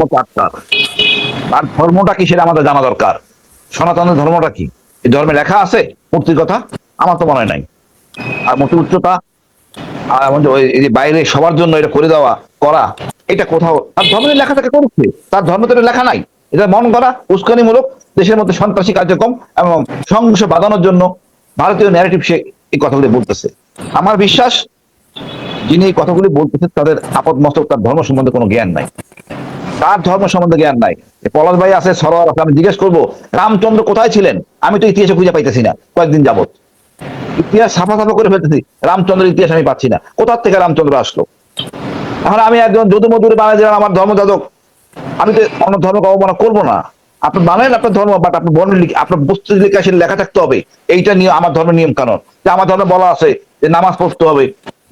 আত্মার তার ধর্মটা কি সেটা আমাদের জানা দরকার। সনাতনের ধর্মটা কি, এই ধর্মে লেখা আছে মূর্তির কথা? আমার তো মনে হয় নাই। আর মূর্তি উচ্চতা আর এই যে বাইরে সবার জন্য এটা করে দেওয়া করা, এটা কোথাও তার ধর্মের লেখা থেকে করছে? তার ধর্ম তো এটা লেখা নাই। এটা মন করা উস্কানিমূলক, দেশের মধ্যে সন্ত্রাসী কার্যক্রম এবং সংঘর্ষ বাঁধানোর জন্য ভারতীয় ন্যারেটিভ সে এই কথাগুলি বলতেছে। আমার বিশ্বাস যিনি এই কথাগুলি বলতেছেন তাদের আপদ মস্তক তার ধর্ম সম্বন্ধে কোনো জ্ঞান নাই, তার ধর্ম সম্বন্ধে জ্ঞান নাই। পলাশ ভাই আছে, সরোয়ার আছে, আমি জিজ্ঞেস করবো রামচন্দ্র কোথায় ছিলেন? আমি তো ইতিহাসে খুঁজে পাইতেছি না কয়েকদিন যাবত। ইতিহাস সাফা সাফা করে ফেলতেছি, রামচন্দ্রের ইতিহাস আমি পাচ্ছি না। কোথার থেকে রামচন্দ্র আসলো? এখন আমি একজন যদু মধুরে বানাই দিলাম আমার ধর্মযাজক, আমি তো অন্য ধর্মকে অবমাননা করবো না। আপনি বানালেন আপনার ধর্ম, বাট আপনার বর্ণের আপনার বস্তু লিখে লেখা থাকতে হবে এইটা নিয়ে আমার ধর্মের নিয়ম কানুন। যে আমার ধর্মে বলা আছে যে নামাজ পড়তে হবে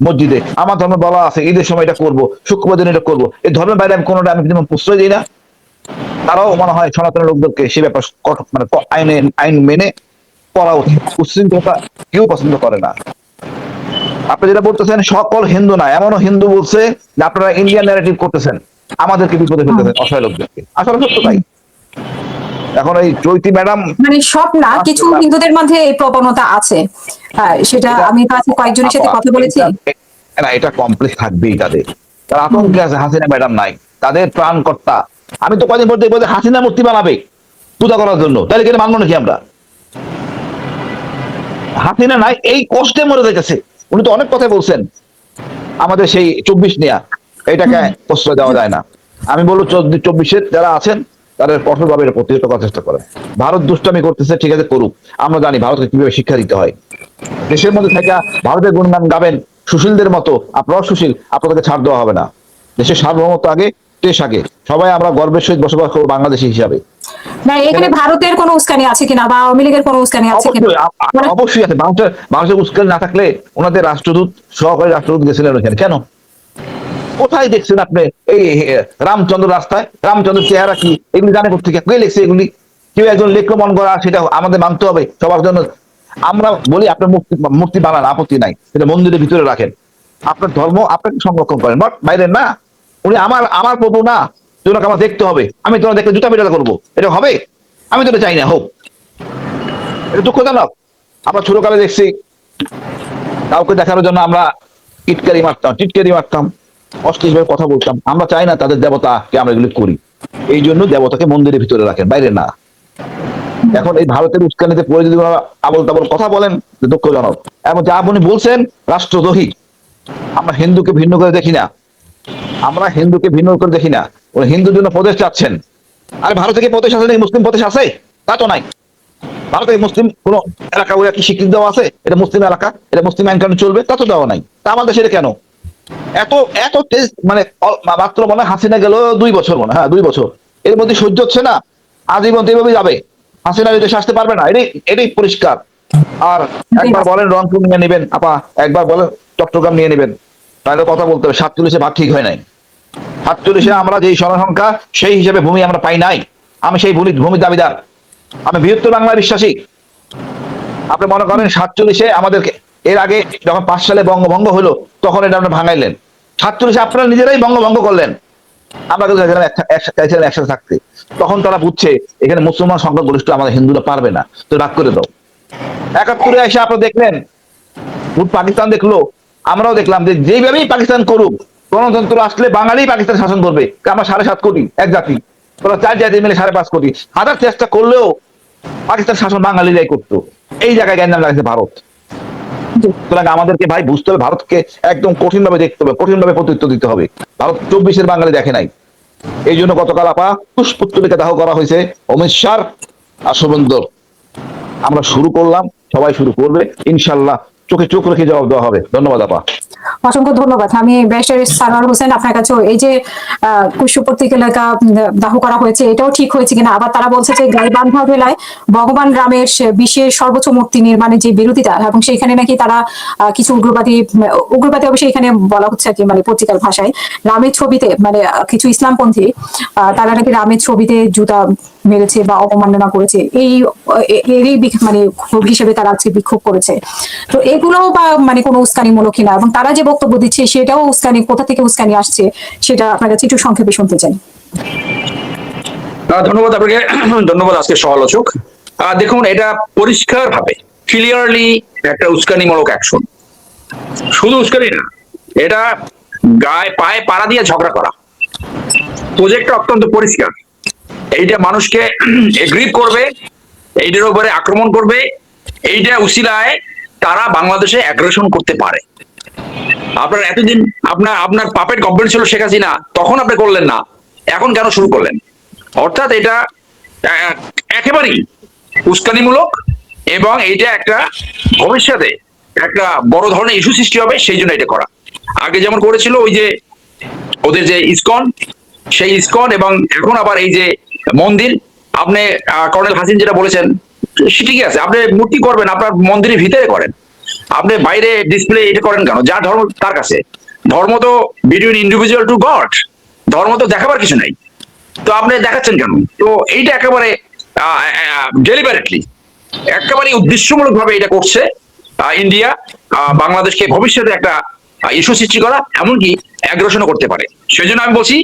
মসজিদে, আমার ধর্মে বলা আছে ঈদের সময় এটা করবো, শুক্রবার দিন এটা করবো। এই ধর্মের বাইরে আমি কোনোটা আমি যেমন প্রশ্রয় দিই না, তারাও মনে হয় সনাতন লোকদেরকে সে ব্যাপার মানে আইন মেনে করা উচিত। উচ্ছৃঙ্খলতা কেউ পছন্দ করে না। আপনি যেটা বলতেছেন সকল হিন্দু না, এমনও হিন্দু বলছে যে আপনারা ইন্ডিয়ান ন্যারেটিভ করতেছেন, আমাদেরকে বিপদে ফেলতেছেন, অসহায় লোকদেরকে। আসলে সত্য তাই। এখন এই চৈতি ম্যাডাম মানে সব না, কিছু হিন্দুদের মধ্যে এই প্রবণতা আছে। সেটা আমি কাছে কয়েকজনের সাথে কথা বলেছি। না, এটা কমপ্লেক্স থাকবেই তাদের, তার আতঙ্কে আছে। হাসিনা ম্যাডাম নাই, তাদের প্রাণকর্তা। আমি তো কদিন পর দেখবো যে হাসিনা মূর্তি বানাবে পূজা করার জন্য, তাহলে কেন মানবো নাকি আমরা? হাসিনা নাই, এই কষ্টে মরে দেখেছে। উনি তো অনেক কথা বলছেন আমাদের সেই 24 নেয়া, এটাকে প্রশ্রয় দেওয়া যায় না। আমি বলবো 24-এর যারা আছেন তাদের কঠোরভাবে এটা প্রতিহত করার চেষ্টা করেন। ভারত দুষ্টামি করতেছে, ঠিক আছে করুক, আমরা জানি ভারতকে কিভাবে শিক্ষা দিতে হয়। দেশের মধ্যে থেকে ভারতের গুণগান গাবেন সুশীলদের মতো, আপনারাও সুশীল, আপনাদেরকে ছাড় দেওয়া হবে না। দেশের সার্বভৌমত্ব আগে, দেশ আগে। সবাই আমরা গর্বের সহিত বসবাস করবো বাংলাদেশি হিসাবে। না, এখানে ভারতের কোনো উস্কানি আছে কিনা বা আওয়ামী লীগের কোনো উস্কানি আছে কিনা? অবশ্যই আছে। বাংলাদেশের উস্কানি না থাকলে ওনাদের রাষ্ট্রদূত, সহকারী রাষ্ট্রদূত গেছিলেন ওখানে কেন? কোথায় দেখছেন আপনি এই রামচন্দ্র রাস্তায়? রামচন্দ্রের চেহারা কি এগুলি জানে কোথেকে? কে লিখছে এগুলি? কেউ একজন লেখলো মন করা, সেটা আমাদের মানতে হবে সবার জন্য। আমরা বলি আপনার মূর্তি বানান, আপত্তি নাই, সেটা মন্দিরের ভিতরে রাখেন, আপনার ধর্ম আপনাকে সংরক্ষণ করেন, বাট বাইরে না। উনি আমার আমার প্রভু না, তোমাকে আমার দেখতে হবে, আমি তোমার দেখলে জুতা পেটা করবো, এটা হবে? আমি তো এটা চাই না হোক। এটা দুঃখজনক। আমরা ছোটকালে দেখছি কাউকে দেখানোর জন্য আমরা টিটকারি মারতাম, অশ্লীলভাবে কথা বলতাম। আমরা চাই না তাদের দেবতাকে আমরা এগুলি করি। এই জন্য দেবতাকে মন্দিরের ভিতরে রাখেন, বাইরে না। এখন এই ভারতের উস্কানিতে পড়ে যদি আবল তাবল কথা বলেন, দুঃখজনক। এবং যা আপনি বলছেন রাষ্ট্রদ্রোহী। আমরা হিন্দুকে ভিন্ন করে দেখি না, আমরা হিন্দুকে ভিন্ন করে দেখি না। উনি হিন্দুর জন্য প্রদেশ চাচ্ছেন। আরে ভারতে কি প্রদেশ আছে নাকি? মুসলিম প্রদেশ আছে? তা তো নাই। ভারতে মুসলিম কোন এলাকা ওরা কি স্বীকৃতি দেওয়া আছে এটা মুসলিম এলাকা, এটা মুসলিম আইন কানুন চলবে? তা তো দেওয়া নাই। তা আমাদের সেটা কেন এত এত তেজ? মানে মাত্র মনে হয় হাসিনা গেল 2 বছর, মনে হ্যাঁ 2 বছর, এর মধ্যে সহ্য হচ্ছে না। আজীবন এভাবে যাবে, হাসিনা দেশে আসতে পারবে না, এটাই এটাই পরিষ্কার। আর একবার বলেন রংপুর নিয়ে নেবেন আপা, একবার বলেন চট্টগ্রাম নিয়ে নেবেন, তাহলে কথা বলতে হবে। 47-এ ভাগ ঠিক হয় নাই। 47-এ আমরা যেই জনসংখ্যা সেই হিসেবে ভূমি আমরা পাই নাই। আমি সেই ভূমির দাবিদার, আমি বৃহত্তর বাংলা বিশ্বাসী। আপনি মনে করেন 47-এ আমাদেরকে, এর আগে যখন 5 সালে বঙ্গভঙ্গ হলো তখন এটা আপনি ভাঙাইলেন। 47-এ আপনারা নিজেরাই বঙ্গভঙ্গ করলেন। আমরা কিন্তু চাইছিলাম একসাথে থাকতে। তখন তারা বুঝছে এখানে মুসলমান সংখ্যাগরিষ্ঠ, আমাদের হিন্দুরা পারবে না, তো রাগ করে দাও। 71-এ এসে আপনারা দেখলেন পাকিস্তান দেখলো, আমরাও দেখলাম যে যেইভাবেই পাকিস্তান করুক, গণতন্ত্র আসলে বাঙালি পাকিস্তান শাসন করবে। আমরা 7.5 কোটি এক জাতি, তোরা 4 জাতি মিলে 5.5 কোটি, হাজার চেষ্টা করলেও পাকিস্তান শাসন বাঙালিরাই করতো। এই জায়গায় গ্যাঞ্জাম লাগছে ভারত। সুতরাং আমাদেরকে ভাই বুঝতে হবে, ভারতকে একদম কঠিন ভাবে দেখতে হবে, কঠিন ভাবে প্রত্যুত্তর দিতে হবে। ভারত 24-এর বাঙালি দেখে নাই। এই জন্য গতকাল আপা পুষ্পত্তলিকা দাহ করা হয়েছে অমিত শাহ আর শুভেন্দুর। আমরা শুরু করলাম, সবাই শুরু করবে ইনশাল্লাহ। চোখে চোখ রেখে জবাব দেওয়া হবে। ধন্যবাদ আপা। অসংখ্য ধন্যবাদ। আমি ব্যারিস্টার সারোয়ার হোসেন আপনার কাছে এই যে পুষ্পত্রিকা দাহ করা হয়েছে এটাও ঠিক হয়েছে কিনা, আবার তারা বলছে যে গাইবান্ধা জেলায় ভগবান রামের বিশ্বের সর্বোচ্চ মূর্তি নির্মাণের যে বিরোধিতা, এবং সেখানে নাকি তারা কিছু উগ্রবাদী অবশ্যই এখানে বলা হচ্ছে আর কি, মানে পত্রিকার ভাষায় রামের ছবিতে, মানে কিছু ইসলামপন্থী তারা নাকি রামের ছবিতে জুতা মেরেছে বা অবমাননা করেছে। এরই মানে ক্ষোভ হিসেবে তারা আজকে বিক্ষোভ করেছে। তো এগুলোও বা মানে কোনো উস্কানিমূলক কিনা, এবং তারা যে বক্তব্য দিচ্ছে সেটাও উস্কানি, কোথা থেকে উস্কানি আসছে সেটা আপনার কাছে একটু সংক্ষেপে শুনতে চাই। ধন্যবাদ আপনাকে। ধন্যবাদ আজকে সমালোচক। দেখুন, এটা পরিষ্কার ভাবে ক্লিয়ারলি একটা উস্কানিমূলক অ্যাকশন। শুধু উস্কানি না, এটা গায়ে পায়ে পাড়া দিয়ে ঝগড়া করা। প্রজেক্টটা অত্যন্ত পরিষ্কার। এইটা মানুষকে এগ্রিভ করবে, এইটার উপরে আক্রমণ করবে, এইটা উসিলায় তারা বাংলাদেশে অ্যাগ্রেশন করতে পারে। আপনার এতদিন আপনার আপনার পাপেট গভর্নমেন্ট ছিল শেখ হাসিনা, তখন আপনি করলেন না, এখন কেন শুরু করলেন? অর্থাৎ এটা একেবারেই উস্কানিমূলক, এবং এইটা একটা ভবিষ্যতে একটা বড় ধরনের ইস্যু সৃষ্টি হবে, সেই জন্য এটা করা। আগে যেমন করেছিল ওই যে ওদের যে ইসকন, সেই ইসকন, এবং এখন আবার এই যে মন্দির। আপনি কর্নেল হাসিন যেটা বলেছেন সে ঠিকই আছে, আপনি মূর্তি করবেন আপনার মন্দিরের ভিতরে করেন, আপনি বাইরে ডিসপ্লে এটা করেন কেন? যার ধর্ম তার কাছে। ধর্ম তো বিটুইন ইন্ডিভিজুয়াল টু গড, ধর্ম তো দেখাবার কিছু নাই, তো আপনি দেখাচ্ছেন কেন? তো এইটা একেবারে ডেলিবারেটলি, একেবারে উদ্দেশ্যমূলক ভাবে এটা করছে ইন্ডিয়া, বাংলাদেশকে ভবিষ্যতে একটা ইস্যু সৃষ্টি করা, এমনকি অ্যাগ্রেশনও করতে পারে। সেই জন্য আমি বলছি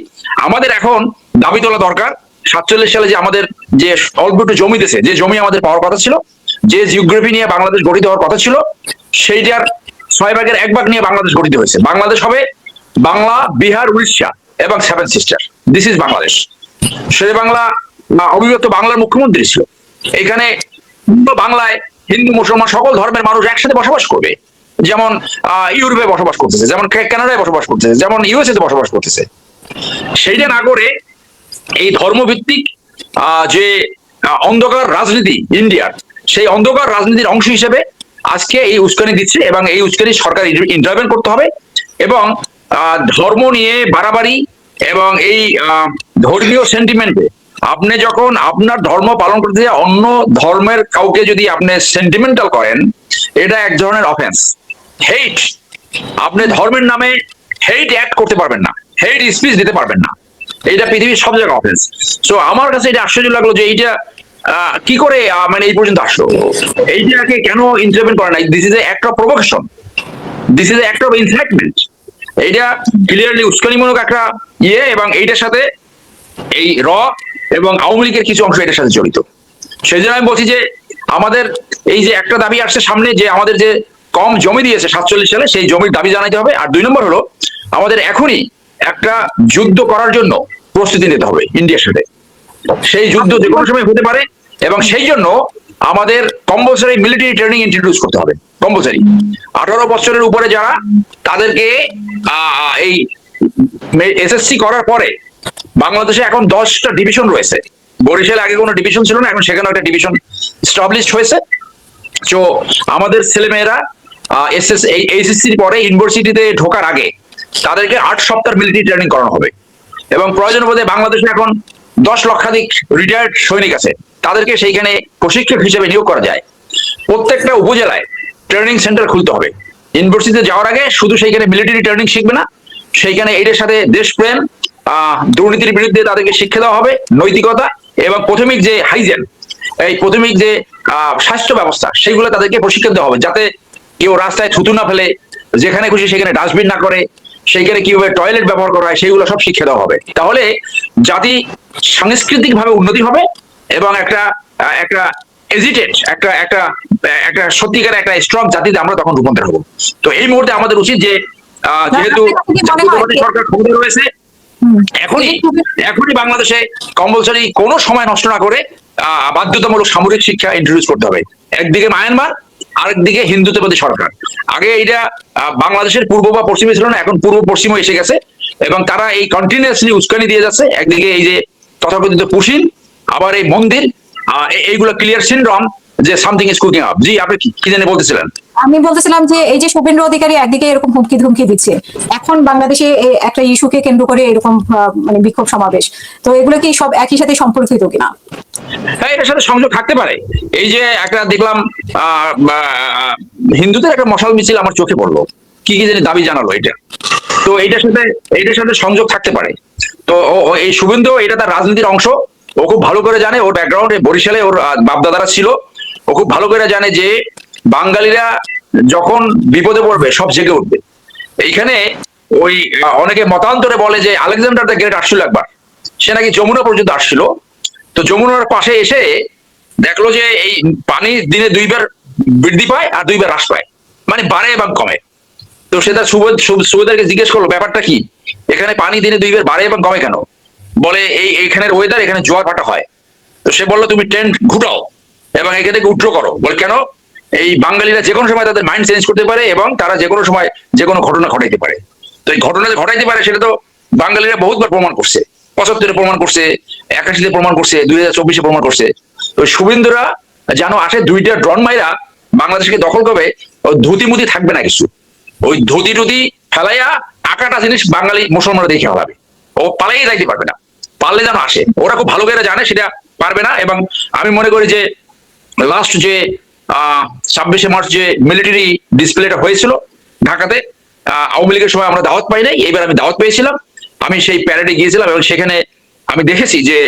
আমাদের এখন দাবি তোলা দরকার। 47 সালে যে আমাদের যে অল্প একটু জমি দিয়েছে, যে জমি আমাদের পাওয়ার কথা ছিল, যে জিওগ্রাফি নিয়ে বাংলাদেশ গঠিত হওয়ার কথা ছিল, সেইটার 6 ভাগের 1 ভাগ নিয়ে বাংলাদেশ গঠিত হয়েছে। বাংলাদেশ হবে বাংলা, বিহার, উড়িষ্যা এবং 7 sister. This is Bangladesh. Sher-e Bangla অবিভক্ত বাংলার মুখ্যমন্ত্রী ছিল। এখানে পুরো বাংলায় হিন্দু মুসলমান সকল ধর্মের মানুষ একসাথে বসবাস করবে, যেমন ইউরোপে বসবাস করতেছে, যেমন কানাডায় বসবাস করতেছে, যেমন ইউএসএ তে বসবাস করতেছে। সেইটা না করে এই ধর্মভিত্তিক যে অন্ধকার রাজনীতি ইন্ডিয়ার, সেই অন্ধকার রাজনীতির অংশ হিসেবে আজকে এই উস্কানি দিচ্ছে, এবং এই উস্কানি সরকার ইন্টারভেন করতে হবে। এবং ধর্ম নিয়ে বাড়াবাড়ি এবং এই ধর্মীয় সেন্টিমেন্টে আপনি যখন আপনার ধর্ম পালন করতে গিয়ে অন্য ধর্মের কাউকে যদি আপনি সেন্টিমেন্টাল করেন, এটা এক ধরনের অফেন্স। হেইট, আপনি ধর্মের নামে হেইট অ্যাক্ট করতে পারবেন না, হেইট স্পিচ দিতে পারবেন না। এটা পৃথিবীর সব জায়গায় অফেন্স। সো আমার কাছে এটা আশ্চর্য লাগলো যে এইটা কি করে মানে এই পর্যন্ত আসলো, এইটাকে কেন ইন্টারভেন করে নাই? This is a act of provocation, this is a act of incitement. এইটা ক্লিয়ারলি উস্কানিমূলক একটা ইয়ে, এবং এইটার সাথে এই এবং আওয়ামী লীগের কিছু অংশ এটার সাথে জড়িত। সেই জন্য আমি বলছি যে আমাদের এই যে একটা দাবি আসছে সামনে, যে আমাদের যে কম জমি দিয়েছে 47 সালে, সেই জমির দাবি জানাইতে হবে। আর 2 নম্বর হলো আমাদের এখনই একটা যুদ্ধ করার জন্য প্রস্তুতি নিতে হবে ইন্ডিয়ার সাথে। সেই যুদ্ধ যে কোনো সময় হতে পারে, এবং সেই জন্য আমাদের কম্পালসারি মিলিটারি ট্রেনিং ইন্ট্রোডিউস করতে হবে। কম্পালসারি 18 বছরের উপরে যারা, তাদেরকে এই এসএসসি করার পরে, বাংলাদেশে এখন 10টা ডিভিশন রয়েছে। বরিশালে আগে কোনো ডিভিশন ছিল না, এখন সেখানে একটা ডিভিশন এস্টাবলিশড হয়েছে। তো আমাদের ছেলেমেয়েরা এইচএসসির পরে ইউনিভার্সিটিতে ঢোকার আগে তাদেরকে 8 সপ্তাহ মিলিটারি ট্রেনিং করানো হবে। এবং প্রয়োজন বোধে বাংলাদেশে এখন 10 লক্ষাধিক রিটায়ার্ড সৈনিক আছে, তাদেরকে সেইখানে প্রশিক্ষক হিসেবে নিয়োগ করা যায়। প্রত্যেকটা উপজেলায় ট্রেনিং সেন্টার খুলতে হবে। ইউনিভার্সিটিতে যাওয়ার আগে শুধু সেইখানে মিলিটারি ট্রেনিং শিখবে না, সেইখানে এটার সাথে দেশপ্রেম, দুর্নীতির বিরুদ্ধে তাদেরকে শিক্ষা দেওয়া হবে, নৈতিকতা, এবং প্রাথমিক যে হাইজেন, এই প্রাথমিক যে স্বাস্থ্য ব্যবস্থা, সেগুলো তাদেরকে প্রশিক্ষণ দেওয়া হবে, যাতে কেউ রাস্তায় থুতু না ফেলে, যেখানে খুশি সেখানে ডাস্টবিন না করে, সেইখানে কিভাবে টয়লেট ব্যবহার করা হয় সেগুলো সব শিক্ষা দেওয়া হবে। তাহলে জাতি সাংস্কৃতিক ভাবে উন্নতি হবে, এবং একটা একটা এজিটেড একটা একটা একটা সত্যিকার একটা স্ট্রং জাতিতে আমরা তখন রূপান্তর হবো। তো এই মুহূর্তে আমাদের উচিত যে যেহেতু জাতীয়তাবাদী সরকার ক্ষমতায় রয়েছে, এখনই বাংলাদেশে কম্পালসারি কোনো সময় নষ্ট না করে বাধ্যতামূলক সামরিক শিক্ষা ইন্ট্রোডিউস করতে হবে। একদিকে মায়ানমার, আরেকদিকে হিন্দুত্ববাদী সরকার। আগে এইটা বাংলাদেশের পূর্ব বা পশ্চিমে ছিল না, এখন পূর্ব পশ্চিমে এসে গেছে, এবং তারা এই কন্টিনিউয়াসলি উস্কানি দিয়ে যাচ্ছে। একদিকে এই যে তথাকথিত পুশিন, আবার এই মন্দির, এইগুলো ক্লিয়ার সিনড্রোম যে সামথিং ইজ কুকিং আপ। জি, আপনি কি জানে বলতেছিলেন? আমি বলতেছিলাম যে এই যে শুভেন্দু অধিকারী একদিকে এরকম হুমকি ধুমকি দিচ্ছে, এখন বাংলাদেশে একটা ইস্যুকে কেন্দ্র করে এরকম মানে বিক্ষোভ সমাবেশ, তো এগুলো কি সব একই সাথে সম্পর্কিত কিনা? হ্যাঁ, এটার সাথে সংযোগ থাকতে পারে। এই যে একটা দেখলাম হিন্দুদের একটা মশাল মিছিল আমার চোখে পড়লো, কি কি জানি দাবি জানালো, এটা তো এইটার সাথে সংযোগ থাকতে পারে। তো এই শুভেন্দু, এটা তার রাজনীতির অংশ, ও খুব ভালো করে জানে, ওর ব্যাকগ্রাউন্ডে বরিশালে ওর বাপদাদারা ছিল, ও খুব ভালো করে জানে যে বাঙালিরা যখন বিপদে পড়বে সব জেগে উঠবে। এইখানে ওই অনেকে মতান্তরে বলে যে আলেকজান্ডার দ্য গ্রেট আসছিল একবার, সে নাকি যমুনা পর্যন্ত আসছিল। তো যমুনার পাশে এসে দেখলো যে এই পানি দিনে 2 বার বৃদ্ধি পায় আর 2 বার হ্রাস পায়, মানে বাড়ে এবং কমে। তো সে তার সুবেদারকে জিজ্ঞেস করলো ব্যাপারটা কি, এখানে পানি দিনে 2 বার বাড়ে এবং কমে কেন? বলে এইখানের ওয়েদার, এখানে জোয়ার ভাটা হয়। তো সে বললো তুমি টেন্ট ঘুটাও এবং এখান থেকে উড্র করো। বলে কেন? এই বাঙালিরা যে কোনো সময় তাদের মাইন্ড চেঞ্জ করতে পারে এবং তারা যে কোনো সময় যে কোনো ঘটনা ঘটাইতে পারে। তো এই ঘটনা যে ঘটাইতে পারে সেটা তো বাঙালিরা বহুতবার প্রমাণ করছে, 75-এ প্রমাণ করছে, 81-তে প্রমাণ করছে, 2024-এ প্রমাণ করছে। তো শুভেন্দুরা যেন আসে 2টা ড্রোন মাইরা বাংলাদেশকে দখল করবে, ওই ধুতি মুতি থাকবে না কিছু, ওই ধুতি টুতি ফেলাইয়া আকাটা জিনিস বাঙালি মুসলমানরা দেখে হলাবে, ও পালাইয়ে যাইতে পারবে না। পারলে যেন আসে, ওরা খুব ভালো করে জানে সেটা পারবে না। এবং আমি মনে করি যে লাস্ট যে 26শে মার্চ যে মিলিটারি ডিসপ্লেটা হয়েছিল ঢাকাতে, আওয়ামী লীগের সময় আমরা দাওয়াত পাই নাই, এইবার আমি দাওয়াত পেয়েছিলাম। আমি সেই প্যারেডে গিয়েছিলাম এবং সেখানে আমি দেখেছি যে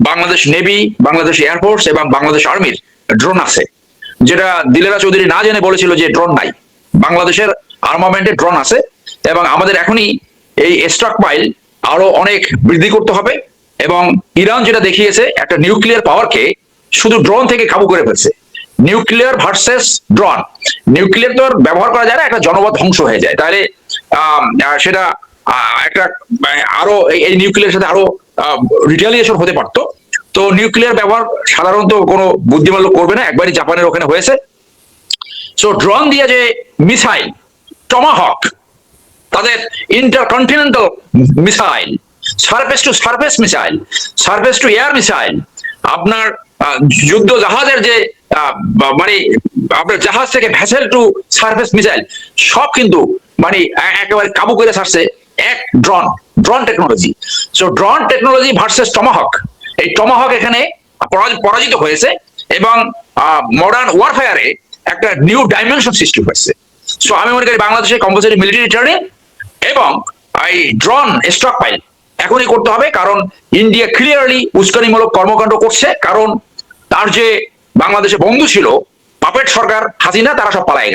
বাংলাদেশ নেভি, বাংলাদেশ এয়ারফোর্স এবং বাংলাদেশ আর্মির ড্রোন আছে, যেটা দিলেরা চৌধুরী না জেনে বলেছিল যে ড্রোন নাই। বাংলাদেশের আর্মামেন্টের ড্রোন আছে এবং আমাদের এখনই এই স্টক পাইল আরো অনেক বৃদ্ধি করতে হবে। এবং ইরান যেটা দেখিয়েছে একটা নিউক্লিয়ার পাওয়ারকে শুধু ড্রোন থেকে কাবু করে ফেলছে। নিউক্লিয়ার ভার্সেস ড্রোন, নিউক্লিয়ার তো আর ব্যবহার করা যায় না, একটা জনপদ ধ্বংস হয়ে যায়। তাহলে সেটা একটা আরো এই নিউক্লিয়ার সাথে আরো রিটালিয়েশন হতে পারতো। তো নিউক্লিয়ার ব্যবহার সাধারণত কোনো বুদ্ধিমান লোক করবে না, একবারই জাপানের ওখানে হয়েছে। সো ড্রোন দিয়ে যে মিসাইল টমাহক, তাদের intercontinental missile, surface two surface missile, surface two air missile, আপনার যুদ্ধ জাহাজের যে মানে আপনার জাহাজ থেকে ভেসেল টু সারফেস মিসাইল, সব কিন্তু মানে একেবারে কাবু করে ছাড়ছে এক drone technology. So drone technology versus Tomahawk, এই টমাহক এখানে পরাজিত হয়েছে এবং মডার্ন ওয়ারফেয়ারে একটা নিউ ডাইমেনশন সৃষ্টি হয়েছে। সো আমি মনে করি বাংলাদেশের কম্পালসারি মিলিটারি ট্রেনিং এবং এই ড্রোন স্টক পাইল এখনই করতে হবে, কারণ ইন্ডিয়া ক্লিয়ারলি উস্কানিমূলক কর্মকাণ্ড করছে। কারণ তার যে বাংলাদেশে বন্ধু ছিল পাপেট সরকার হাসিনা, তারা সব পালাই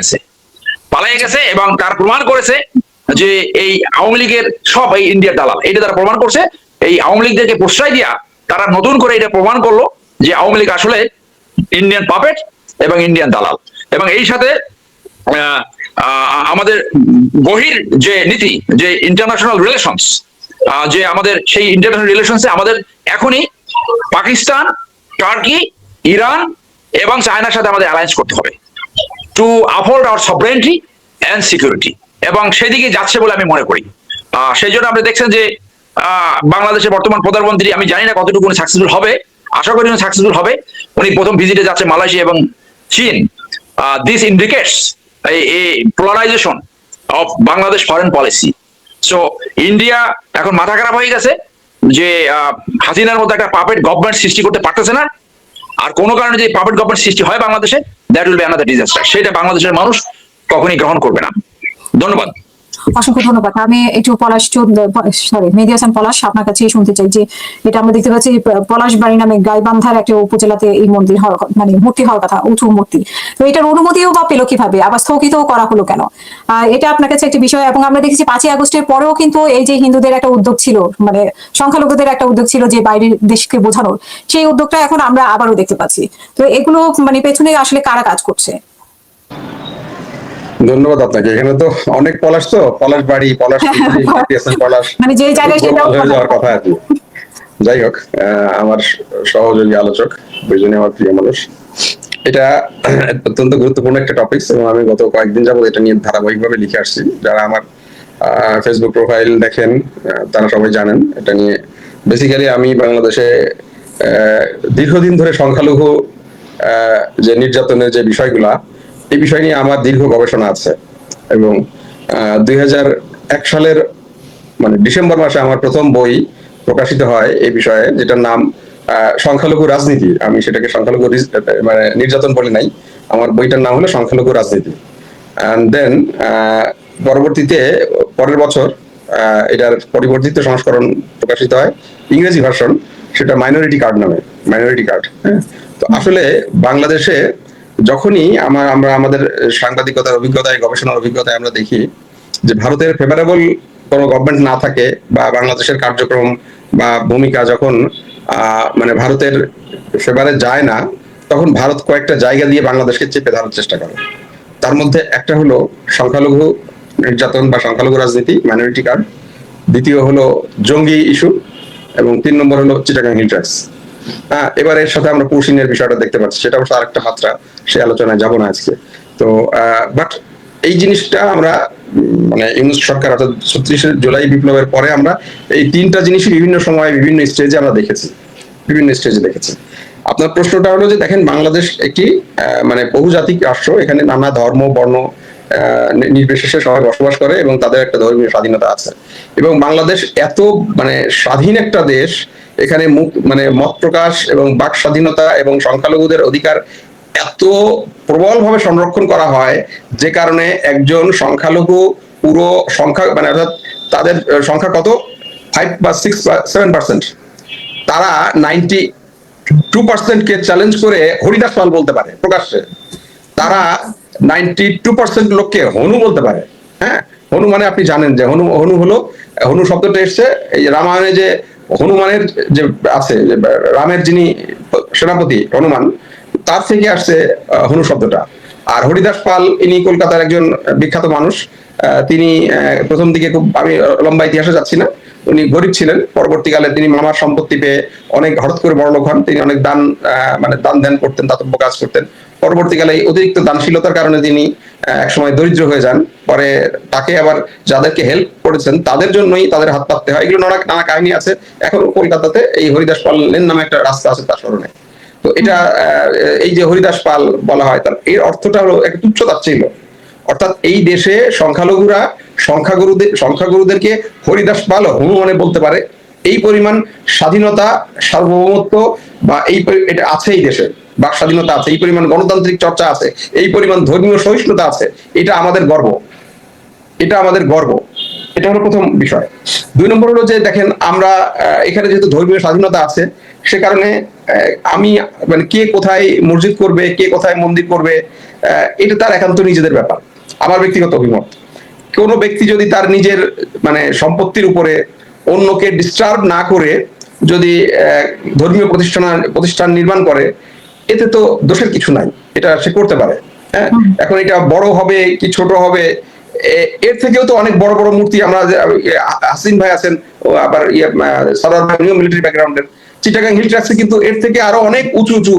গেছে এবং তার প্রমাণ করেছে যে এই আওয়ামী লীগের সব এই ইন্ডিয়ার দালাল, এটা তারা প্রমাণ করছে। এই আওয়ামী লীগদেরকে প্রশ্রয় দিয়া তারা নতুন করে এটা প্রমাণ করলো যে আওয়ামী লীগ আসলে ইন্ডিয়ান পাপেট এবং ইন্ডিয়ান দালাল। এবং এই সাথে আমাদের বহির যে নীতি, যে ইন্টারন্যাশনাল রিলেশনস, যে আমাদের সেই ইন্টারন্যাশনাল রিলেশনসে আমাদের এখনই পাকিস্তান, টার্কি, ইরান এবং চায়নার সাথে আমাদের অ্যালায়েন্স করতে হবে to uphold our sovereignty and security, এবং সেদিকে যাচ্ছে বলে আমি মনে করি। সেই জন্য আপনি দেখছেন যে বাংলাদেশের বর্তমান প্রধানমন্ত্রী, আমি জানি না কতটুকু উনি সাকসেসফুল হবে, আশা করি উনি সাকসেসফুল হবে। উনি প্রথম ভিজিটে যাচ্ছে মালয়েশিয়া এবং চীন। This indicates a polarization of Bangladesh foreign policy. So India এখন মাথা খারাপ হয়ে গেছে যে হাসিনার মতো একটা পাপেট গভর্নমেন্ট সৃষ্টি করতে পারতেছে না। আর কোনো কারণে যে পাপেট গভর্নমেন্ট সৃষ্টি হয় বাংলাদেশে, that will be another disaster. সেটা বাংলাদেশের মানুষ কখনই গ্রহণ করবে না। ধন্যবাদ। অসংখ্য ধন্যবাদ। আমি একটু মেহেদী হাসান পলাশ আপনার কাছে শুনতে চাই যে এটা আমরা দেখতে পাচ্ছি পলাশবাড়ি নামে গাইবান্ধার একটা উপজেলাতে এই মন্দির হওয়ার মানে মূর্তি হওয়ার কথা, উঁচু মূর্তি। তো এটার অনুমতিও বা পেল কিভাবে, আবার স্থগিত করা হলো কেন? এটা আপনার কাছে একটা বিষয়। এবং আমরা দেখেছি 5ই আগস্টের পরেও কিন্তু এই যে হিন্দুদের একটা উদ্যোগ ছিল, মানে সংখ্যালঘুদের একটা উদ্যোগ ছিল যে বাইরের দেশকে বোঝানোর, সেই উদ্যোগটা এখন আমরা আবারও দেখতে পাচ্ছি। তো এগুলো মানে পেছনে আসলে কারা কাজ করছে? ধন্যবাদ আপনাকে। এখানে তো অনেক পলাশ, তো পলাশ বাড়ি, পলাশ পলাশ মানে যে জায়গায় হয়ে যাওয়ার কথা আর কি। যাই হোক, আমার সহযোগী আলোচক দুইজনে আমার প্রিয় মানুষ। এটা অত্যন্ত গুরুত্বপূর্ণ একটা টপিক এবং আমি গত কয়েকদিন যাবত এটা নিয়ে ধারাবাহিকভাবে লিখে আসছি। যারা আমার ফেসবুক প্রোফাইল দেখেন তারা সবাই জানেন এটা নিয়ে। বেসিক্যালি আমি বাংলাদেশে দীর্ঘদিন ধরে সংখ্যালঘু যে নির্যাতনের যে বিষয়গুলা, এই বিষয় নিয়ে আমার দীর্ঘ গবেষণা আছে। এবং 2001 সালের মানে ডিসেম্বর মাসে আমার প্রথম বই প্রকাশিত হয় এই বিষয়ে, যেটার নাম সংখ্যালঘু রাজনীতি। আমি সেটাকে সংখ্যালঘু মানে নির্যাতন বলি নাই, আমার বইটার নাম হলো সংখ্যালঘু রাজনীতি। অ্যান্ড দেন পরবর্তীতে পরের বছর এটার পরিবর্তিত সংস্করণ প্রকাশিত হয়, ইংরেজি ভার্সন, সেটা মাইনরিটি কার্ড নামে, মাইনরিটি কার্ড। হ্যাঁ, তো আসলে বাংলাদেশে যখনই আমাদের সাংবাদিকতার অভিজ্ঞতায়, গবেষণার অভিজ্ঞতায় আমরা দেখি যে ভারতের ফেভারেবল কোনো গভর্নমেন্ট না থাকে বা বাংলাদেশের কার্যক্রম বা ভূমিকা যখন মানে ভারতের ফেভারে যায় না, তখন ভারত কয়েকটা জায়গা দিয়ে বাংলাদেশকে চেপে ধরার চেষ্টা করে। তার মধ্যে একটা হলো সংখ্যালঘু নির্যাতন বা সংখ্যালঘু রাজনীতি, মাইনরিটি কার্ড। দ্বিতীয় হলো জঙ্গি ইস্যু, এবং 3 নম্বর হলো চিটাগাং হিল ট্র্যাক্স। এবার এর সাথে আমরা পুশিনের বিষয়টা দেখতে পাচ্ছি, সেটা অবশ্য আরেকটা মাত্রা, সে আলোচনায় যাব না আজকে। তো বাট এই জিনিসটা আমরা মানে ইউনূস সরকার অর্থাৎ ৩৬ জুলাই বিপ্লবের পরে আমরা এই 3টা জিনিসই বিভিন্ন সময় বিভিন্ন স্টেজে আমরা দেখেছি, বিভিন্ন স্টেজে দেখেছি। আপনার প্রশ্নটা হলো যে দেখেন, বাংলাদেশ একটি মানে বহুজাতিক রাষ্ট্র, এখানে নানা ধর্ম বর্ণ নির্বিশেষে সবাই বসবাস করে এবং তাদের একটা ধর্মীয় স্বাধীনতা আছে। এবং বাংলাদেশ এত মানে স্বাধীন একটা দেশ, এখানে মানে মত প্রকাশ এবং বাক স্বাধীনতা এবং সংখ্যালঘুদের অধিকার এত প্রবলভাবে সংরক্ষণ করা হয়, যে কারণে একজন সংখ্যালঘু পুরো সংখ্যা মানে অর্থাৎ তাদের সংখ্যা কত 5 বা 6 বা 7%, তারা 92% কে চ্যালেঞ্জ করে হরিদাস পাল বলতে পারে প্রকাশ্যে। তারা 92% লোককে হনু বলতে পারে। হ্যাঁ, হনু মানে আপনি জানেন যে হনু হলো, হনু শব্দটা এসছে এই রামায়ণে যে হনুমানের যে আছে, রামের যিনি সেনাপতি হনুমান, তার থেকে আসছে হনু শব্দটা। আর হরিদাস পাল ইনি কলকাতার একজন বিখ্যাত মানুষ। তিনি প্রথম দিকে খুব, আমি লম্বা ইতিহাসে যাচ্ছি না, উনি গরিব ছিলেন। পরবর্তীকালে তিনি মামার সম্পত্তি পেয়ে অনেক হঠাৎ করে বড়লোক হন। তিনি অনেক দান মানে দান ধ্যান করতেন, দাতব্য কাজ করতেন। পরবর্তীকালে এই অতিরিক্ত দানশীলতার কারণে তিনি একসময় দরিদ্র হয়ে যান। পরে তাকে আবার যাদেরকে হেল্প করেছেন তাদের জন্যই তাদের হাত পাততে হয়। এগুলো নানা কাহিনী আছে। এখন কলকাতাতে এই হরিদাস পাল লেন নামে একটা রাস্তা আছে তার স্মরণে। তো এটা এই যে হরিদাস পাল বলা হয়, তার এর অর্থটা হলো একটা তুচ্ছ-তাচ্ছিল্য। অর্থাৎ এই দেশে সংখ্যালঘুরা সংখ্যাগুরুদেরকে হরিদাস পাল হনুমানে বলতে পারে, এই পরিমাণ স্বাধীনতা সার্বভৌমত্ব বা এটা আছে এই দেশে, বাক স্বাধীনতা আছে, এই পরিমাণ গণতান্ত্রিক চর্চা আছে, এই পরিমাণ ধর্মীয় সহিষ্ণুতা আছে। এটা আমাদের গর্ব, এটা আমাদের গর্ব। এটা হলো প্রথম বিষয়। 2 নম্বর হলো যে দেখেন, আমরা এখানে যেহেতু ধর্মীয় স্বাধীনতা আছে, সে কারণে আমি মানে কে কোথায় মসজিদ করবে, কে কোথায় মন্দির করবে, এটা তার একান্ত নিজেদের ব্যাপার। আমার ব্যক্তিগত অভিমত, কোনো ব্যক্তি যদি তার নিজের মানে সম্পত্তির উপরে অন্যকে ডিস্টার্ব না করে যদি ধর্মীয় প্রতিষ্ঠান নির্মাণ করে, এতে তো দোষের কিছু নাই, এটা সে করতে পারে। হ্যাঁ, এখন এটা বড় হবে কি ছোট হবে, এর থেকেও তো অনেক বড় বড় মূর্তি আমরা, হাসিন ভাই আছেন, আবার সাদার ভাই মিলিটারি ব্যাকগ্রাউন্ডের, চিটাগাং হিল ট্র্যাক্সে কিন্তু এর থেকে আরো অনেক উঁচু উঁচু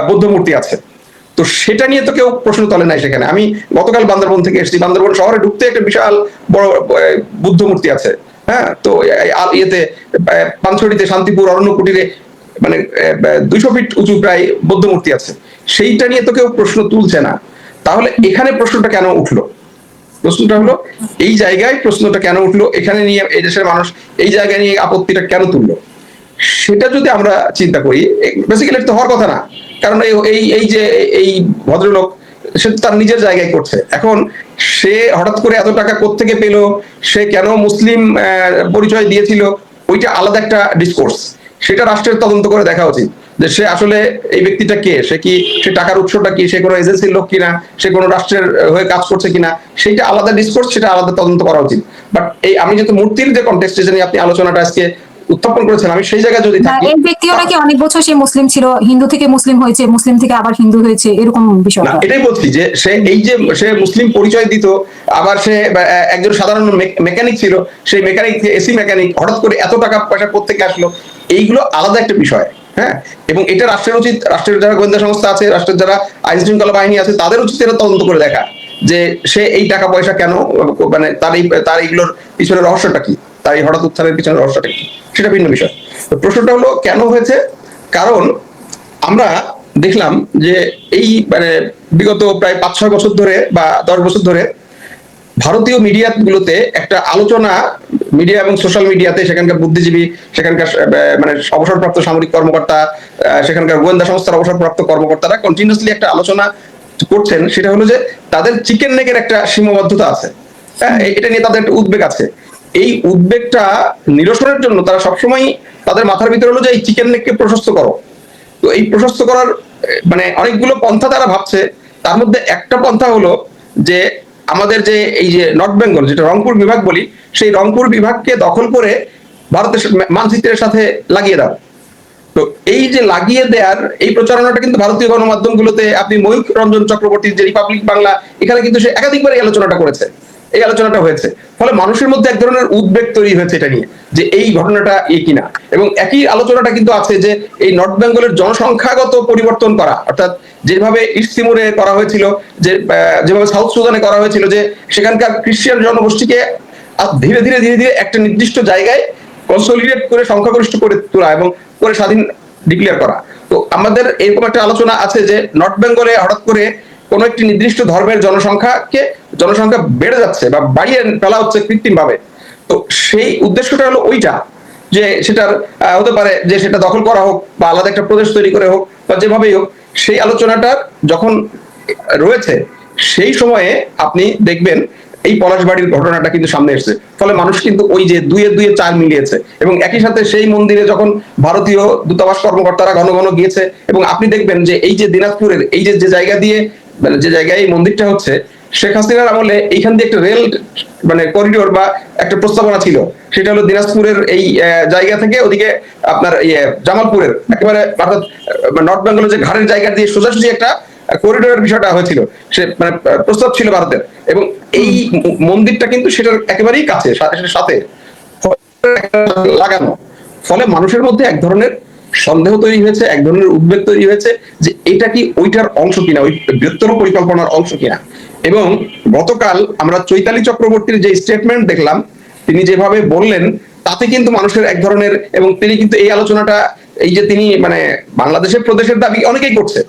বৌদ্ধ মূর্তি আছে। তো সেটা নিয়ে তো কেউ প্রশ্ন তোলে নাই সেখানে। আমি গতকাল বান্দরবন থেকে এসেছি, বান্দরবন শহরে ঢুকতে একটা বিশাল বড় বুদ্ধ মূর্তি আছে। হ্যাঁ, তো ইয়েতে পানছড়িতে শান্তিপুর অরণ্য কুটিরে মানে 200 ফিট উঁচু প্রায় বৌদ্ধ মূর্তি আছে। সেইটা নিয়ে তো কেউ প্রশ্ন তুলছে না। তাহলে এখানে প্রশ্নটা কেন উঠলো? প্রশ্নটা হলো এই জায়গায় প্রশ্নটা কেন উঠলো, এখানে নিয়ে এই দেশের মানুষ এই জায়গায় নিয়ে আপত্তিটা কেন তুললো, সেটা যদি আমরা চিন্তা করি, বেসিক্যালি তো হওয়ার কথা না। কারণ এই যে এই ভদ্রলোক, সে তার নিজের জায়গায় করছে। এখন সে হঠাৎ করে এত টাকা কোত্থেকে পেল, সে কেন মুসলিম পরিচয় দিয়েছিল, ওইটা আলাদা একটা ডিসকোর্স। সেটা রাষ্ট্রের তদন্ত করে দেখা উচিত যে সে আসলে এই ব্যক্তিটা কে, সে টাকার উৎসটা কি, সে কোনো এজেন্সির লোক কিনা, সে কোনো রাষ্ট্রের হয়ে কাজ করছে কিনা, সেইটা আলাদা ডিসকোর্স, সেটা আলাদা তদন্ত করা উচিত। বাট এই আমি যেহেতু মূর্তির যে কনটেক্সটে নিয়ে আপনি আলোচনাটা আজকে উত্থাপন করেছেন, আমি সেই জায়গায় যদি থাকি, এই ব্যক্তিও নাকি অনেক বছর সে মুসলিম ছিল, হিন্দু থেকে মুসলিম হয়েছে, মুসলিম থেকে আবার হিন্দু হয়েছে, এরকম বিষয়। এটাই বলছি যে সে এই যে সে মুসলিম পরিচয় দিত, আবার সে একজন সাধারণ মেকানিক ছিল, সেই মেকানিক এসি মেকানিক হঠাৎ করে এত টাকা পয়সা কোত্থেকে আসলো, এইগুলো আলাদা একটা বিষয়। হ্যাঁ, এবং এটা রাষ্ট্রের উচিত, রাষ্ট্রের যারা গোয়েন্দা সংস্থা আছে, রাষ্ট্রের যারা আইন শৃঙ্খলা বাহিনী আছে, তাদের উচিত এটা তদন্ত করে দেখা যে সে এই টাকা পয়সা কেন, মানে তার এইগুলোর পিছনে রহস্যটা কি, তার এই হঠাৎ উত্থানের পিছনে রহস্যটা কি, সেটা ভিন্ন বিষয়। তো প্রশ্নটা হলো কেন হয়েছে, কারণ আমরা দেখলাম যে এই মানে বিগত প্রায় 5-6 বছর ধরে বা 10 বছর ধরে ভারতীয় মিডিয়াগুলোতে একটা আলোচনা, মিডিয়া এবং সোশ্যাল মিডিয়াতে সেখানকার বুদ্ধিজীবী, সেখানকার মানে অবসরপ্রাপ্ত সামরিক কর্মকর্তা, সেখানকার গোয়েন্দা সংস্থার অবসরপ্রাপ্ত কর্মকর্তারা কন্টিনিউসলি একটা আলোচনা করছেন। সেটা হলো যে তাদের চিকেন নেকের একটা সীমাবদ্ধতা আছে। হ্যাঁ, এটা নিয়ে তাদের একটা উদ্বেগ আছে। এই উদ্বেগটা নিরসনের জন্য তারা সবসময় তাদের মাথার ভিতরে হলো যে এই চিকেন নেককে প্রশস্ত করো। তো এই প্রশস্ত করার মানে অনেকগুলো পন্থা তারা ভাবছে। তার মধ্যে একটা পন্থা হলো যে আমাদের যে এই যে নর্থ বেঙ্গল, যেটা রংপুর বিভাগ বলি, সেই রংপুর বিভাগকে দখল করে ভারতের মানচিত্রের সাথে লাগিয়ে দাও। তো এই যে লাগিয়ে দেওয়ার এই প্রচারণাটা কিন্তু ভারতীয় গণমাধ্যমগুলোতে, আপনি ময়ূখ রঞ্জন চক্রবর্তীর যে রিপাবলিক বাংলা, এখানে কিন্তু সে একাধিকবার এই আলোচনাটা করেছে, এই আলোচনাটা হয়েছে। ফলে মানুষের মধ্যে এক ধরনের উদ্বেগ তৈরি হয়েছে এটা নিয়ে, যে এই ঘটনাটা কিনা। এবং একই আলোচনাটা কিন্তু আছে যে এই নর্থ বেঙ্গলের জনসংখ্যাগত পরিবর্তন করা, অর্থাৎ যেভাবে ইস্ট তিমুরে করা হয়েছিল, যেভাবে সাউথ সুদানে করা হয়েছিল, যে সেখানকার খ্রিস্টান জনগোষ্ঠীকে ধীরে ধীরে ধীরে ধীরে একটা নির্দিষ্ট জায়গায় কনসলিডেট করে সংখ্যাগরিষ্ঠ করে তোলা এবং করে স্বাধীন ডিক্লেয়ার করা। তো আমাদের এরকম একটা আলোচনা আছে যে নর্থ বেঙ্গলে হঠাৎ করে কোন একটি নির্দিষ্ট ধর্মের জনসংখ্যা বেড়ে যাচ্ছে বা বাড়িয়ে ফেলা হচ্ছে কৃত্রিম ভাবে। তো সেই উদ্দেশ্যটা হলো ওইটা, যে সেটার হতে পারে যে সেটা দখল করা হোক বা আলাদা একটা প্রদেশ তৈরি করে হোক বা যেভাবেই হোক, সেই আলোচনাটা যখন রয়েছে সেই সময়ে আপনি দেখবেন এই পলাশবাড়ির ঘটনাটা কিন্তু সামনে এসেছে। ফলে মানুষ কিন্তু ওই যে দুয়ে দুয়ে চার মিলিয়েছে, এবং একই সাথে সেই মন্দিরে যখন ভারতীয় দূতাবাস কর্মকর্তারা ঘন ঘন গিয়েছে, এবং আপনি দেখবেন যে এই যে দিনাজপুরের এই যে জায়গা দিয়ে, মানে যে জায়গায় এই মন্দিরটা হচ্ছে, শেখ হাসিনার আমলে এইখান দিয়ে একটা রেল মানে করিডোর বা একটা প্রস্তাবনা ছিল, সেটা হলো দিনাজপুরের এই জায়গা থেকে ওদিকে আপনার জামালপুরের একেবারে অর্থাৎ নর্থ বেঙ্গলের যে ঘাড়ের জায়গা দিয়ে সোজাসুজি একটা করিডোরের বিষয়টা হয়েছিল, সে মানে প্রস্তাব ছিল ভারতের। এবং এই মন্দিরটা কিন্তু সেটার একেবারেই কাছে সাথে লাগানো। ফলে মানুষের মধ্যে এক ধরনের সন্দেহ তৈরি হয়েছে, এক ধরনের উদ্বেগ তৈরি হয়েছে যে এটা কি ওইটার অংশ কিনা, ওই বৃহত্তর পরিকল্পনার অংশ কিনা। এবং গতকাল আমরা চৈতালি চক্রবর্তীর যে স্টেটমেন্ট দেখলাম, তিনি যেভাবে বললেন, তাতে কিন্তু মানুষের এক ধরনের, এবং তিনি কিন্তু এই আলোচনাটা, এই যে তিনি মানে বাংলাদেশের প্রদেশের দাবি অনেকেই করছে,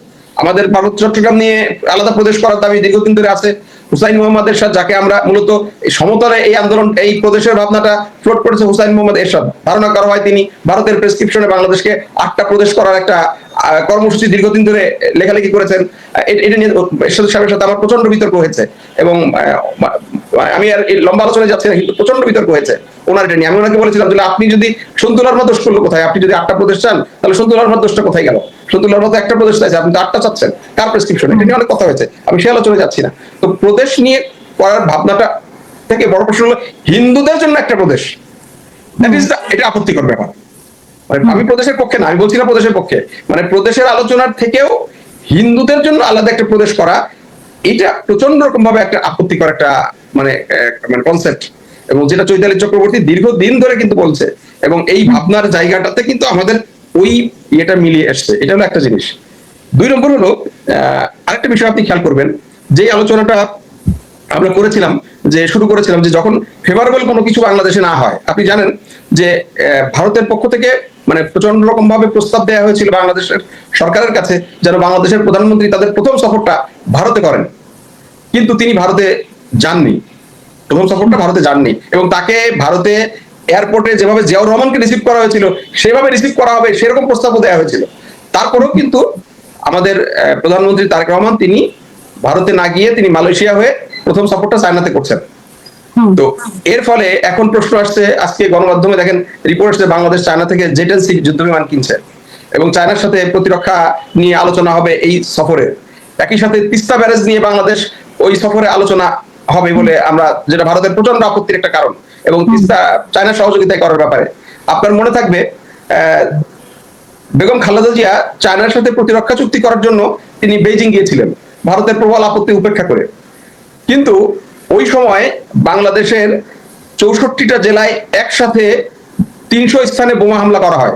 আমাদের ভারত চট্টগ্রাম নিয়ে আলাদা প্রদেশ করার দাবি দীর্ঘদিন ধরে আছে। হুসাইন মোহাম্মদ এরশাদ, যাকে আমরা মূলত সমতলে এই আন্দোলন এই প্রদেশের ভাবনাটা ফ্লোট করেছে, হুসাইন মোহাম্মদ এরশাদ, ধারণা করা হয় তিনি ভারতের প্রেসক্রিপশনে বাংলাদেশকে 8টা প্রদেশ করার একটা কর্মসূচি দীর্ঘদিন ধরে লেখালেখি করেছেন। এটা নিয়ে এরশাদ সাহেবের সাথে আমার প্রচন্ড বিতর্ক হয়েছে, এবং আমি আর লম্বা আলোচনায় যাচ্ছি না, কিন্তু প্রচন্ড বিতর্ক হয়েছে ওনার এটা নিয়ে। আমি ওনাকে বলেছিলাম যে আপনি যদি সন্তুল আহমদ দোষ করলো কোথায়, আপনি যদি 8টা প্রদেশ চান তাহলে সন্তুল আহমদ দোষটা কোথায় গেল? সন্তুল আহমদ একটা প্রদেশ চাইছে, আপনি তো 8টা চাচ্ছেন, কার প্রেসক্রিপশনে? এটা নিয়ে অনেক কথা হয়েছে, আমি সে আলোচনায় যাচ্ছি না। তো প্রদেশ নিয়ে করার ভাবনাটা থেকে বড় প্রশ্ন হলো হিন্দুদের জন্য একটা প্রদেশ, এটা আপত্তিকর ব্যাপার। আমি প্রদেশের পক্ষে না, আমি বলছি না প্রদেশের পক্ষে, মানে প্রদেশের আলোচনার থেকেও হিন্দুদের জন্য আলাদা একটা প্রদেশ করা, এটা প্রচন্ড রকম ভাবে একটা আপত্তিকর একটা মানে কনসেপ্ট, এবং যেটা চৈতালি চক্রবর্তী দীর্ঘদিন ধরে কিন্তু বলছে, এবং এই ভাবনার জায়গাটাতে কিন্তু আমাদের ওই ইয়েটা মিলিয়ে এসছে। এটা হলো একটা জিনিস। 2 নম্বর হলো আরেকটা বিষয় আপনি খেয়াল করবেন, যে আলোচনাটা আমরা করেছিলাম, যে শুরু করেছিলাম, যে যখন ফেভারেবল কোনো কিছু বাংলাদেশে না হয়, আপনি জানেন যে ভারতের পক্ষ থেকে মানে প্রচন্ড রকম ভাবে প্রস্তাব দেওয়া হয়েছিল বাংলাদেশের সরকারের কাছে, যেন বাংলাদেশের প্রধানমন্ত্রী তাদের প্রথম সফরটা ভারতে করেন, কিন্তু তিনি ভারতে যাননি, প্রথম সফরটা ভারতে যাননি, এবং তাকে ভারতে এয়ারপোর্টে যেভাবে জিয়াউর রহমানকে রিসিভ করা হয়েছিল সেভাবে রিসিভ করা হবে সেরকম প্রস্তাবও দেওয়া হয়েছিল। তারপরেও কিন্তু আমাদের প্রধানমন্ত্রী তারেক রহমান তিনি ভারতে না গিয়ে তিনি মালয়েশিয়া হয়ে প্রথম সফরটা চায়নাতে করছেন। তো এর ফলে এখন প্রশ্ন আসছে, আজকে গণমাধ্যমে দেখেন রিপোর্ট আসছে, বাংলাদেশ চায়না থেকে জেট-এন-সি যুদ্ধ বিমান কিনছে, এবং চায়নার সাথে প্রতিরক্ষা নিয়ে আলোচনা হবে এই সফরে। একই সাথে তিস্তা ব্যারেজ নিয়ে বাংলাদেশ ওই সফরে আলোচনা হবে বলে আমরা, যেটা ভারতের প্রচন্ড আপত্তির একটা কারণ, এবং তিস্তা চায়নার সহযোগিতায় করার ব্যাপারে। আপনার মনে থাকবে বেগম খালেদা জিয়া চায়নার সাথে প্রতিরক্ষা চুক্তি করার জন্য তিনি বেইজিং গিয়েছিলেন ভারতের প্রবল আপত্তি উপেক্ষা করে, কিন্তু ওই সময় বাংলাদেশের 64টা জেলায় একসাথে 300 স্থানে বোমা হামলা করা হয়,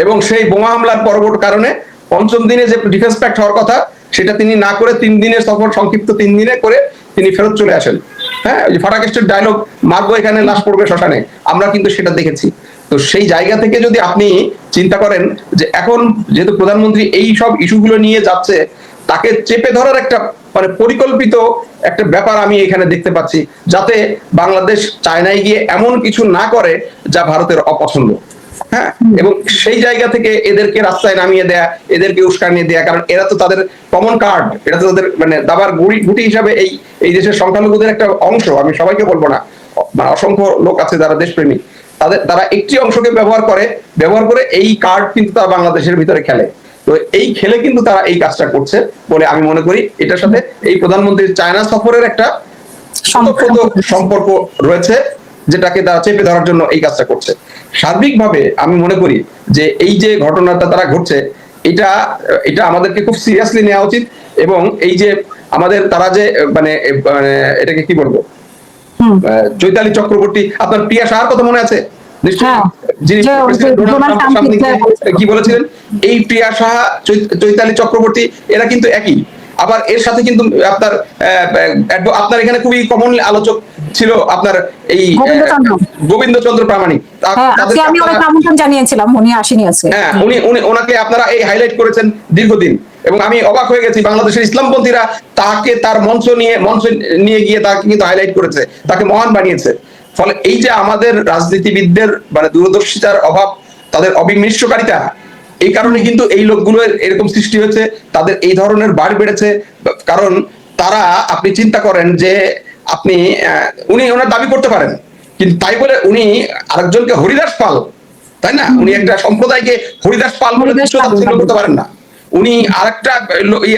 এবং সেই বোমা হামলার পরবর্তী কারণে 5ম দিনে যে ডিফেন্স প্যাক্ট হওয়ার কথা সেটা তিনি না করে 3 দিনের সফর সংক্ষিপ্ত 3 দিনে করে তিনি ফেরত চলে আসেন। হ্যাঁ, ওই ফাটাকেস্টের ডায়লগ, মারবো এখানে লাশ পড়বে শ্মশানে, আমরা কিন্তু সেটা দেখেছি। তো সেই জায়গা থেকে যদি আপনি চিন্তা করেন যে এখন যেহেতু প্রধানমন্ত্রী এই সব ইস্যুগুলো নিয়ে যাচ্ছে, তাকে চেপে ধরার একটা মানে পরিকল্পিত একটা ব্যাপার আমি এখানে দেখতে পাচ্ছি, যাতে বাংলাদেশ চায়নায় গিয়ে এমন কিছু না করে যা ভারতের অপছন্দ। হ্যাঁ, এবং সেই জায়গা থেকে এদেরকে রাস্তায় নামিয়ে দেয়া, এদেরকে উস্কানিয়ে দেয়া, কারণ এরা তো তাদের কমন কার্ড, এটা তো তাদের মানে দাবার গুটি হিসাবে এই দেশের সংখ্যালঘুদের একটা অংশ, আমি সবাইকে বলবো না, মানে অসংখ্য লোক আছে যারা দেশপ্রেমী, তারা একটি অংশকে ব্যবহার করে এই কার্ড কিন্তু তারা বাংলাদেশের ভিতরে খেলে। তো এই খেলে কিন্তু তারা এই কাজটা করছে বলে আমি মনে করি। এটার সাথে এই প্রধানমন্ত্রীর চায়না সফরের একটা সম্পর্ক রয়েছে, যেটাকে তারা চেপে ধরার জন্য এই কাজটা করছে। সার্বিকভাবে আমি মনে করি যে এই যে ঘটনাটা তারা ঘটছে, এটা এটা আমাদেরকে খুব সিরিয়াসলি নেওয়া উচিত। এবং এই যে আমাদের তারা যে মানে এটাকে কি বলবো, চৈতালি চক্রবর্তী, আপনার প্রিয়া সাহার কথা মনে আছে হ্যাঁ, যিনি যে প্রেসিডেন্ট ডোনাল্ড ট্রাম্পের সামনে গিয়ে কি বলেছিলেন? এই প্রিয়া সাহা, চৈতালি চক্রবর্তী এরা কিন্তু একই। আবার এর সাথে কিন্তু আপনার আপনার এখানে খুবই কমন আলোচক ছিল আপনার এই গোবিন্দচন্দ্র প্রামাণিক। আমি ওনাকে আমন্ত্রণ জানিয়েছিলাম, উনি আসেনি আজকে। হ্যাঁ, উনি উনি ওনাকে আপনারা এই হাইলাইট করেছেন দীর্ঘদিন, এবং আমি অবাক হয়ে গেছি বাংলাদেশের ইসলামপন্থীরা তাকে তার মঞ্চ নিয়ে গিয়ে তাকে কিন্তু হাইলাইট করেছে, তাকে মহান বানিয়েছে। ফলে এই যে আমাদের রাজনীতিবিদদের মানে দূরদর্শিতার অভাব, তাদের অবিমৃষ্যকারিতা, এই কারণে কিন্তু এই লোকগুলোর এরকম সৃষ্টি হয়েছে, তাদের এই ধরনের বাড় বেড়েছে। কারণ তারা, আপনি চিন্তা করেন যে আপনি উনি ওনার দাবি করতে পারেন, কিন্তু তাই বলে উনি আরেকজনকে হরিদাস পাল, তাই না, উনি একটা সম্প্রদায়কে হরিদাস পাল বলে তুচ্ছ-তাচ্ছিল্য করতে পারেন না। উনি আরেকটা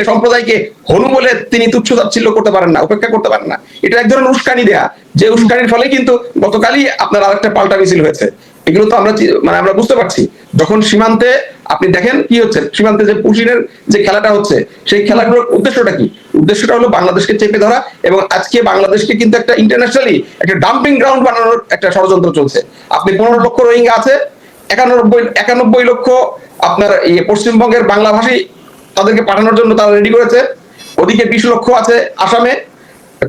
সম্প্রদায়কে হনু বলে তিনি তুচ্ছ-তাচ্ছিল্য করতে পারেন না, উপেক্ষা করতে পারেন না। এটা এক ধরনের উস্কানি দেয়া, যে উস্কানির ফলে কিন্তু গতকালই আপনার আরেকটা পাল্টা মিছিল হয়েছে। এগুলো তো আমরা মানে আমরা বুঝতে পারছি। যখন সীমান্তে আপনি দেখেন কি হচ্ছে, সীমান্তে যে পুশিনের যে খেলাটা হচ্ছে, সেই খেলাগুলোর উদ্দেশ্যটা কি? উদ্দেশ্যটা হলো বাংলাদেশকে চেপে ধরা, এবং আজকে বাংলাদেশকে কিন্তু একটা ইন্টারন্যাশনালি একটা ডাম্পিং গ্রাউন্ড বানানোর একটা ষড়যন্ত্র চলছে। আপনি 15 লক্ষ রোহিঙ্গা আছে, 91 লক্ষ আপনার পশ্চিমবঙ্গের বাংলাভাষী তাদেরকে পাঠানোর জন্য তারা রেডি করেছে। ওদিকে 20 লক্ষ আছে আসামে,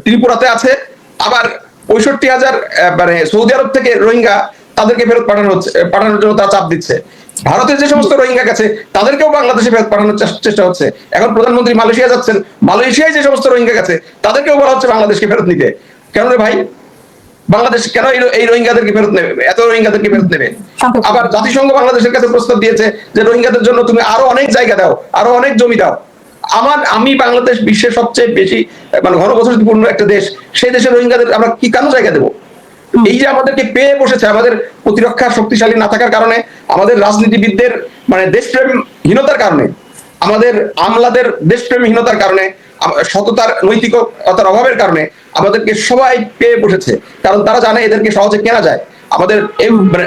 ত্রিপুরাতে আছে, আবার 65,000 মানে সৌদি আরব থেকে রোহিঙ্গা তাদেরকে ফেরত পাঠানোর জন্য তারা চাপ দিচ্ছে। ভারতের যে সমস্ত রোহিঙ্গা গেছে তাদেরকেও বাংলাদেশে ফেরত পাঠানোর চেষ্টা হচ্ছে। এখন প্রধানমন্ত্রী মালয়েশিয়া যাচ্ছেন, মালয়েশিয়ায় যে সমস্ত রোহিঙ্গা গেছে তাদেরকেও বলা হচ্ছে বাংলাদেশকে ফেরত নিতে। কেন রে ভাই, বাংলাদেশ কেন এই রোহিঙ্গাদেরকে ফেরত নেবে, এত রোহিঙ্গাদেরকে ফেরত নেবে? আবার জাতিসংঘ বাংলাদেশের কাছে প্রস্তাব দিয়েছে যে রোহিঙ্গাদের জন্য তুমি আরো অনেক জায়গা দাও, আরো অনেক জমি দাও। আমি বাংলাদেশ বিশ্বের সবচেয়ে বেশি মানে ঘনবসতিপূর্ণ একটা দেশ, সেই দেশের রোহিঙ্গাদের আমরা কি কেন জায়গা দেবো? এই যে আমাদেরকে পেয়ে বসেছে, আমাদের প্রতিরক্ষা শক্তিশালী না থাকার কারণে, আমাদের রাজনীতিবিদদের মানে দেশপ্রেমহীনতার কারণে, আমাদের আমলাদের দেশপ্রেমহীনতার কারণে, সততার নৈতিকতার অভাবের কারণে আমাদেরকে সবাই পেয়ে বসেছে। কারণ তারা জানে এদেরকে সহজে কেনা যায়। আমাদের মানে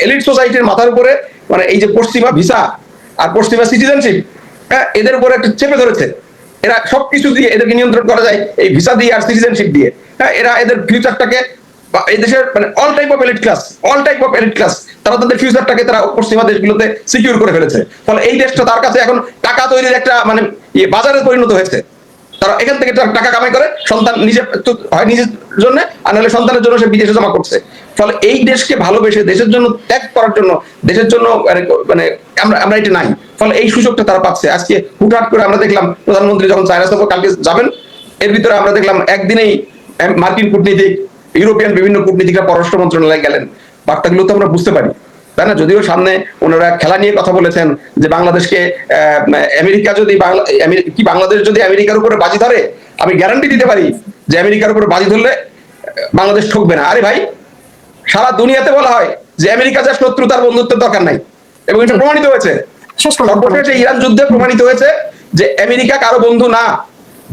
এলিট সোসাইটির মাথার উপরে মানে এই যে পশ্চিমা ভিসা আর পশ্চিমা সিটিজেনশিপ, হ্যাঁ, এদের উপরে একটা চেপে ধরেছে। এরা সবকিছু দিয়ে এদেরকে নিয়ন্ত্রণ করা যায় এই ভিসা দিয়ে আর সিটিজেনশিপ দিয়ে। হ্যাঁ, এরা এদের ফিউচারটাকে এই দেশের মানে all type of elite class তারা তাদের ফিউচারটাকে তারা পশ্চিমা দেশগুলোতে সিকিউর করে ফেলেছে। ফলে এই দেশটা তার কাছে এখন টাকা তৈরির একটা মানে বাজারে পরিণত হয়েছে। তারা এখান থেকে টাকা কামাই করে সন্তান নিজের জন্য, আর নাহলে সন্তানের জন্য সে বিদেশে জমা করছে। ফলে এই দেশকে ভালোবেসে দেশের জন্য ত্যাগ করার জন্য, দেশের জন্য মানে আমরা এটা নাই। ফলে এই সুযোগটা তারা পাচ্ছে। আজকে হুটহাট করে আমরা দেখলাম প্রধানমন্ত্রী যখন চায়না সফর কালকে যাবেন, এর ভিতরে আমরা দেখলাম একদিনেই মার্কিন কূটনীতিক, ইউরোপিয়ান বিভিন্ন কূটনীতিকরা পররাষ্ট্র মন্ত্রণালয়ে গেলেন। বার্তাগুলো তো আমরা বুঝতে পারি, তাই না? যদিও সামনে ওনারা খেলা নিয়ে কথা বলেছেন যে বাংলাদেশকে আমেরিকা যদি বাংলাদেশ যদি আমেরিকার উপরে বাজি ধরে, আমি গ্যারান্টি দিতে পারি যে আমেরিকার উপরে বাজি ধরলে বাংলাদেশ ঠকবে না। আরে ভাই, সারা দুনিয়াতে বলা হয় যে আমেরিকা যা শত্রু তার বন্ধুত্বের দরকার নাই, এবং এটা প্রমাণিত হয়েছে। সর্বশেষে ইরান যুদ্ধে প্রমাণিত হয়েছে যে আমেরিকা কারো বন্ধু না।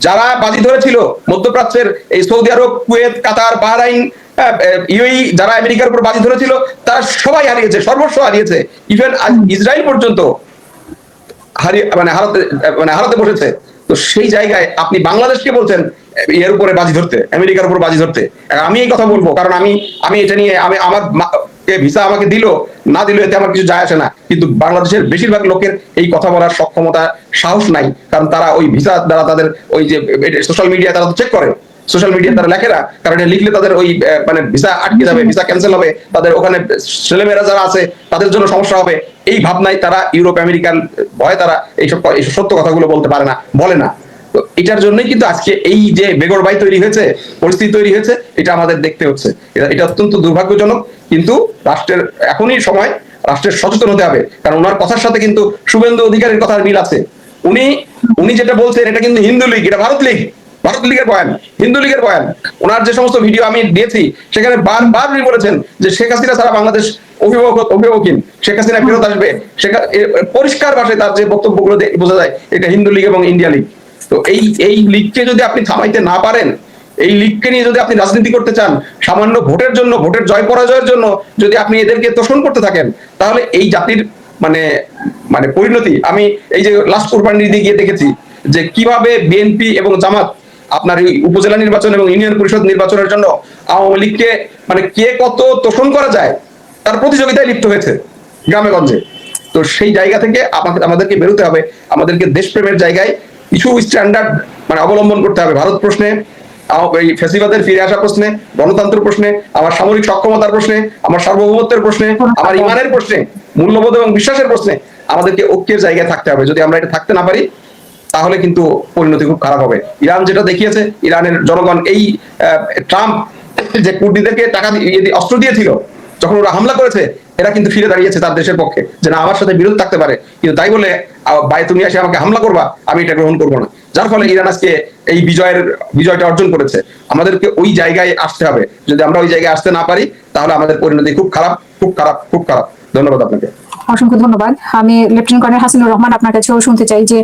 যারা বাজি ধরেছিল মধ্যপ্রাচ্যের এই সৌদি আরব, কুয়েত, কাতার, বাহরাইন, ইউএই, যারা আমেরিকার উপর বাজি ধরেছিল তারা সবাই হারিয়েছে, সর্বস্ব হারিয়েছে। ইভেন ইসরায়েল পর্যন্ত হারাতে বসেছে। তো সেই জায়গায় আপনি বাংলাদেশকে বলছেন এর উপরে বাজি ধরতে, আমেরিকার উপর বাজি ধরতে। আমি এই কথা বলবো কারণ আমি এটা নিয়ে আমার ভিসা আমাকে দিল না দিল এতে আমার কিছু যায় আসে না, কিন্তু বাংলাদেশের বেশিরভাগ লোকের এই কথা বলার সক্ষমতা, সাহস নাই। কারণ তারা ওই ভিসা দ্বারা তাদের ওই যে সোশ্যাল মিডিয়া তারা তো চেক করে, সোশ্যাল মিডিয়া তারা লেখে না, কারণ এটা লিখলে তাদের ওই মানে ভিসা আটকে যাবে, ভিসা ক্যান্সেল হবে, তাদের ওখানে ছেলেমেয়েরা যারা আছে তাদের জন্য সমস্যা হবে। এই ভাবনায় তারা ইউরোপ আমেরিকান ভয়ে তারা এইসব সত্য কথাগুলো বলতে পারে না, বলে না। তো এটার জন্যই কিন্তু আজকে এই যে বেগরবাই তৈরি হয়েছে, পরিস্থিতি তৈরি হয়েছে, এটা আমাদের দেখতে হচ্ছে। এটা অত্যন্ত দুর্ভাগ্যজনক। কিন্তু রাষ্ট্রের এখনই সময় রাষ্ট্রের সচেতন হতে হবে, কারণ ওনার কথার সাথে কিন্তু শুভেন্দু অধিকারীর কথার মিল আছে। উনি যেটা বলছেন এটা কিন্তু হিন্দু লীগ, এটা ভারত লীগের বয়ান, হিন্দু লীগের বয়ান। ওনার যে সমস্ত ভিডিও আমি দিয়েছি সেখানে বারবার উনি বলেছেন যে শেখ হাসিনা ছাড়া বাংলাদেশ অভিভাবকহীন, শেখ হাসিনা ফেরত আসবে। পরিষ্কার ভাষায় তার যে বক্তব্যগুলো বোঝা যায় এটা হিন্দু লীগ এবং ইন্ডিয়া লীগ। তো এই লীগকে যদি আপনি থামাইতে না পারেন, এই লীগকে নিয়ে যদি আপনি রাজনীতি করতে চান, সামান্য ভোটের জন্য, ভোটের জয় পরাজয়ের জন্য যদি আপনি এদেরকে তোষণ করতে থাকেন, তাহলে এই জাতির মানে মানে পরিণতি আমি এই যে লাস্ট কোরবানি ঈদে গিয়ে দেখেছি যে কিভাবে বিএনপি এবং জামাত আপনার এই উপজেলা নির্বাচন এবং ইউনিয়ন পরিষদ নির্বাচনের জন্য আওয়ামী লীগকে মানে কে কত তোষণ করা যায় তার প্রতিযোগিতায় লিপ্ত হয়েছে গ্রামে গঞ্জে। তো সেই জায়গা থেকে আমাদেরকে বেরোতে হবে, আমাদেরকে দেশপ্রেমের জায়গায় কিছু স্ট্যান্ডার্ড মানে অবলম্বন করতে হবে। ভারত প্রশ্নে, এই ফ্যাসিবাদের ফিরে আসা প্রশ্নে, গণতন্ত্র প্রশ্নে, আমার সামরিক সক্ষমতার প্রশ্নে, আমার সার্বভৌমত্বের প্রশ্নে, আমার ইমানের প্রশ্নে, মূল্যবোধ এবং বিশ্বাসের প্রশ্নে আমাদেরকে ঐক্যের জায়গায় থাকতে হবে। যদি আমরা এটা থাকতে না পারি তাহলে কিন্তু পরিণতি খুব খারাপ হবে। ইরান যেটা দেখিয়েছে, ইরানের জনগণ এই ট্রাম্প যে কুর্দিদেরকে টাকা অস্ত্র দিয়েছিল, যখন ওরা হামলা করেছে, এরা কিন্তু ফিরে দাঁড়িয়েছে তার দেশের পক্ষে, যে না আমার সাথে বিরোধ থাকতে পারে, কিন্তু তাই বলে ভাই তুমি এসে আমাকে হামলা করবা, আমি এটা গ্রহণ করবো না। যার ফলে ইরান আজকে এই বিজয়টা অর্জন করেছে। আমাদেরকে ওই জায়গায় আসতে হবে। যদি আমরা ওই জায়গায় আসতে না পারি তাহলে আমাদের পরিণতি খুব খারাপ, খুব খারাপ, খুব খারাপ। ধন্যবাদ আপনাকে। অসংখ্য ধন্যবাদ। আমি লেফটেন্যান্ট কর্নেল হাসিনুর রহমান আপনার কাছেও শুনতে চাই যে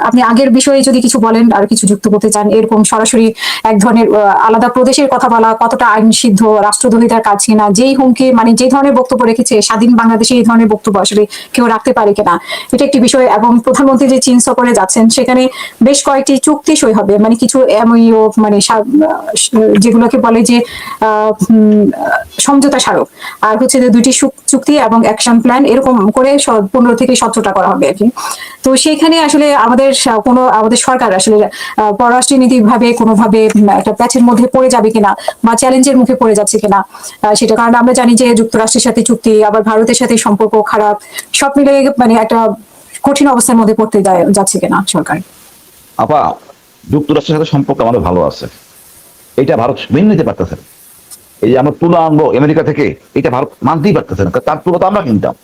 আপনি আগের বিষয়ে যদি কিছু বলেন আর কিছু যুক্ত করতে চান। এরকম সরাসরি এক ধরনের আলাদা প্রদেশের কথা বলা কতটা আইন সিদ্ধ, রাষ্ট্রদ্রোহিতার কাজ কিনা, যেই হুমকি মানে যে ধরনের বক্তব্য রেখেছে স্বাধীন বাংলাদেশে এই ধরনের বক্তব্য আসলে কেউ রাখতে পারে কিনা, এটা একটি বিষয়। এবং প্রধানমন্ত্রী যে চীন সফরে যাচ্ছেন সেখানে বেশ কয়েকটি চুক্তি সই হবে, মানে কিছু এমইও মানে যেগুলোকে বলে যে সমঝোতা স্মারক, আর হচ্ছে যে 2টি চুক্তি এবং অ্যাকশন প্ল্যান, এরকম করে 15 থেকে 17টা করা হবে আর কি। তো সেখানে আসলে আমাদের সরকার আসলে পররাষ্ট্রনীতি ভাবে কোনোভাবে একটা প্যাচের মধ্যে পড়ে যাবে কিনা বা চ্যালেঞ্জের মুখে পড়ে যাচ্ছে কিনা সেটা। কারণ আমরা জানি যে যুক্তরাষ্ট্রের সাথে চুক্তি, আবার ভারতের সাথে সম্পর্ক খারাপ, সব মিলে মানে একটা কঠিন অবস্থার মধ্যে পড়তে যাচ্ছে কিনা সরকার। আপা, যুক্তরাষ্ট্রের সাথে সম্পর্ক আমাদের ভালো আছে, এটা ভারত মেনে নিতে পারতেছে না। এই যে আমরা তুলা আনবো আমেরিকা থেকে, এটা ভারত মানতেই পারতেছে না, তার তুলা তো আমরা কিনতাম।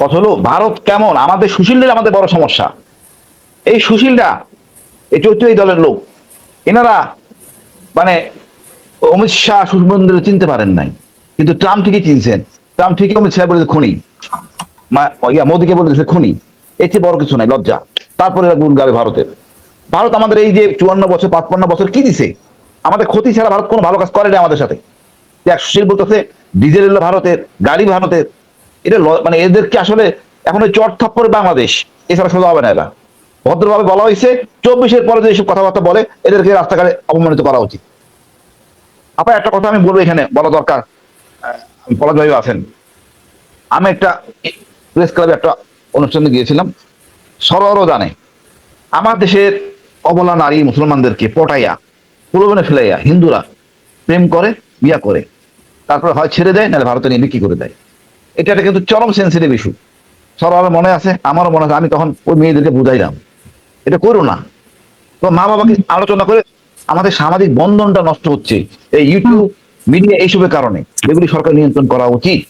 কথা হলো ভারত কেমন, আমাদের সুশীলদের আমাদের বড় সমস্যা। এই সুশীলরা, এই চৈত্রী দলের লোক, এনারা মানে অমিত শাহ সুশীলদের চিনতে পারেন নাই, কিন্তু ট্রাম্প ঠিকই চিনছেন। ট্রাম্প ঠিকই অমিত শাহ বলেছে খুনি, মোদীকে বলেছে খুনি। এর চেয়ে বড় কিছু নাই, লজ্জা। তারপরে গুণ গাবে ভারতের। ভারত আমাদের এই যে 54 বছর 55 বছর কি দিছে, আমাদের ক্ষতি ছাড়া ভারত কোনো ভালো কাজ করে না আমাদের সাথে। সুশীল বলতেছে ডিজেল এলো ভারতের, গাড়ি ভারতের। এটা মানে এদেরকে আসলে এখন ওই চট থাপ্পড়ে বাংলাদেশ, এছাড়া সোজা হবে না। এরা ভদ্রভাবে বলা হয়েছে 24-এর পরে যে এইসব কথাবার্তা বলে এদেরকে রাস্তাঘাটে অপমানিত করা উচিত। আপনার একটা কথা আমি বলবো, এখানে বলা দরকার, পলাশ ভাই আছেন। আমি একটা প্রেস ক্লাবে একটা অনুষ্ঠানে গিয়েছিলাম, সরোয়ারও জানে আমার দেশের অবলা নারী মুসলমানদেরকে পটাইয়া প্রলোভনে ফেলাইয়া হিন্দুরা প্রেম করে, বিয়া করে, তারপরে হয় ছেড়ে দেয়, নাহলে ভারতে নিয়ে বিক্রি করে দেয়। এটা কিন্তু চরম সেন্সিটিভ ইস্যু। সরকারের মনে আছে, আমারও মনে আছে, আমি তখন ওই মেয়েদেরকে বুঝাইলাম এটা করো না। তো মা বাবাকে আলোচনা করে আমাদের সামাজিক বন্ধনটা নষ্ট হচ্ছে এই ইউটিউব মিডিয়া এইসবের কারণে, এগুলি সরকার নিয়ন্ত্রণ করা উচিত।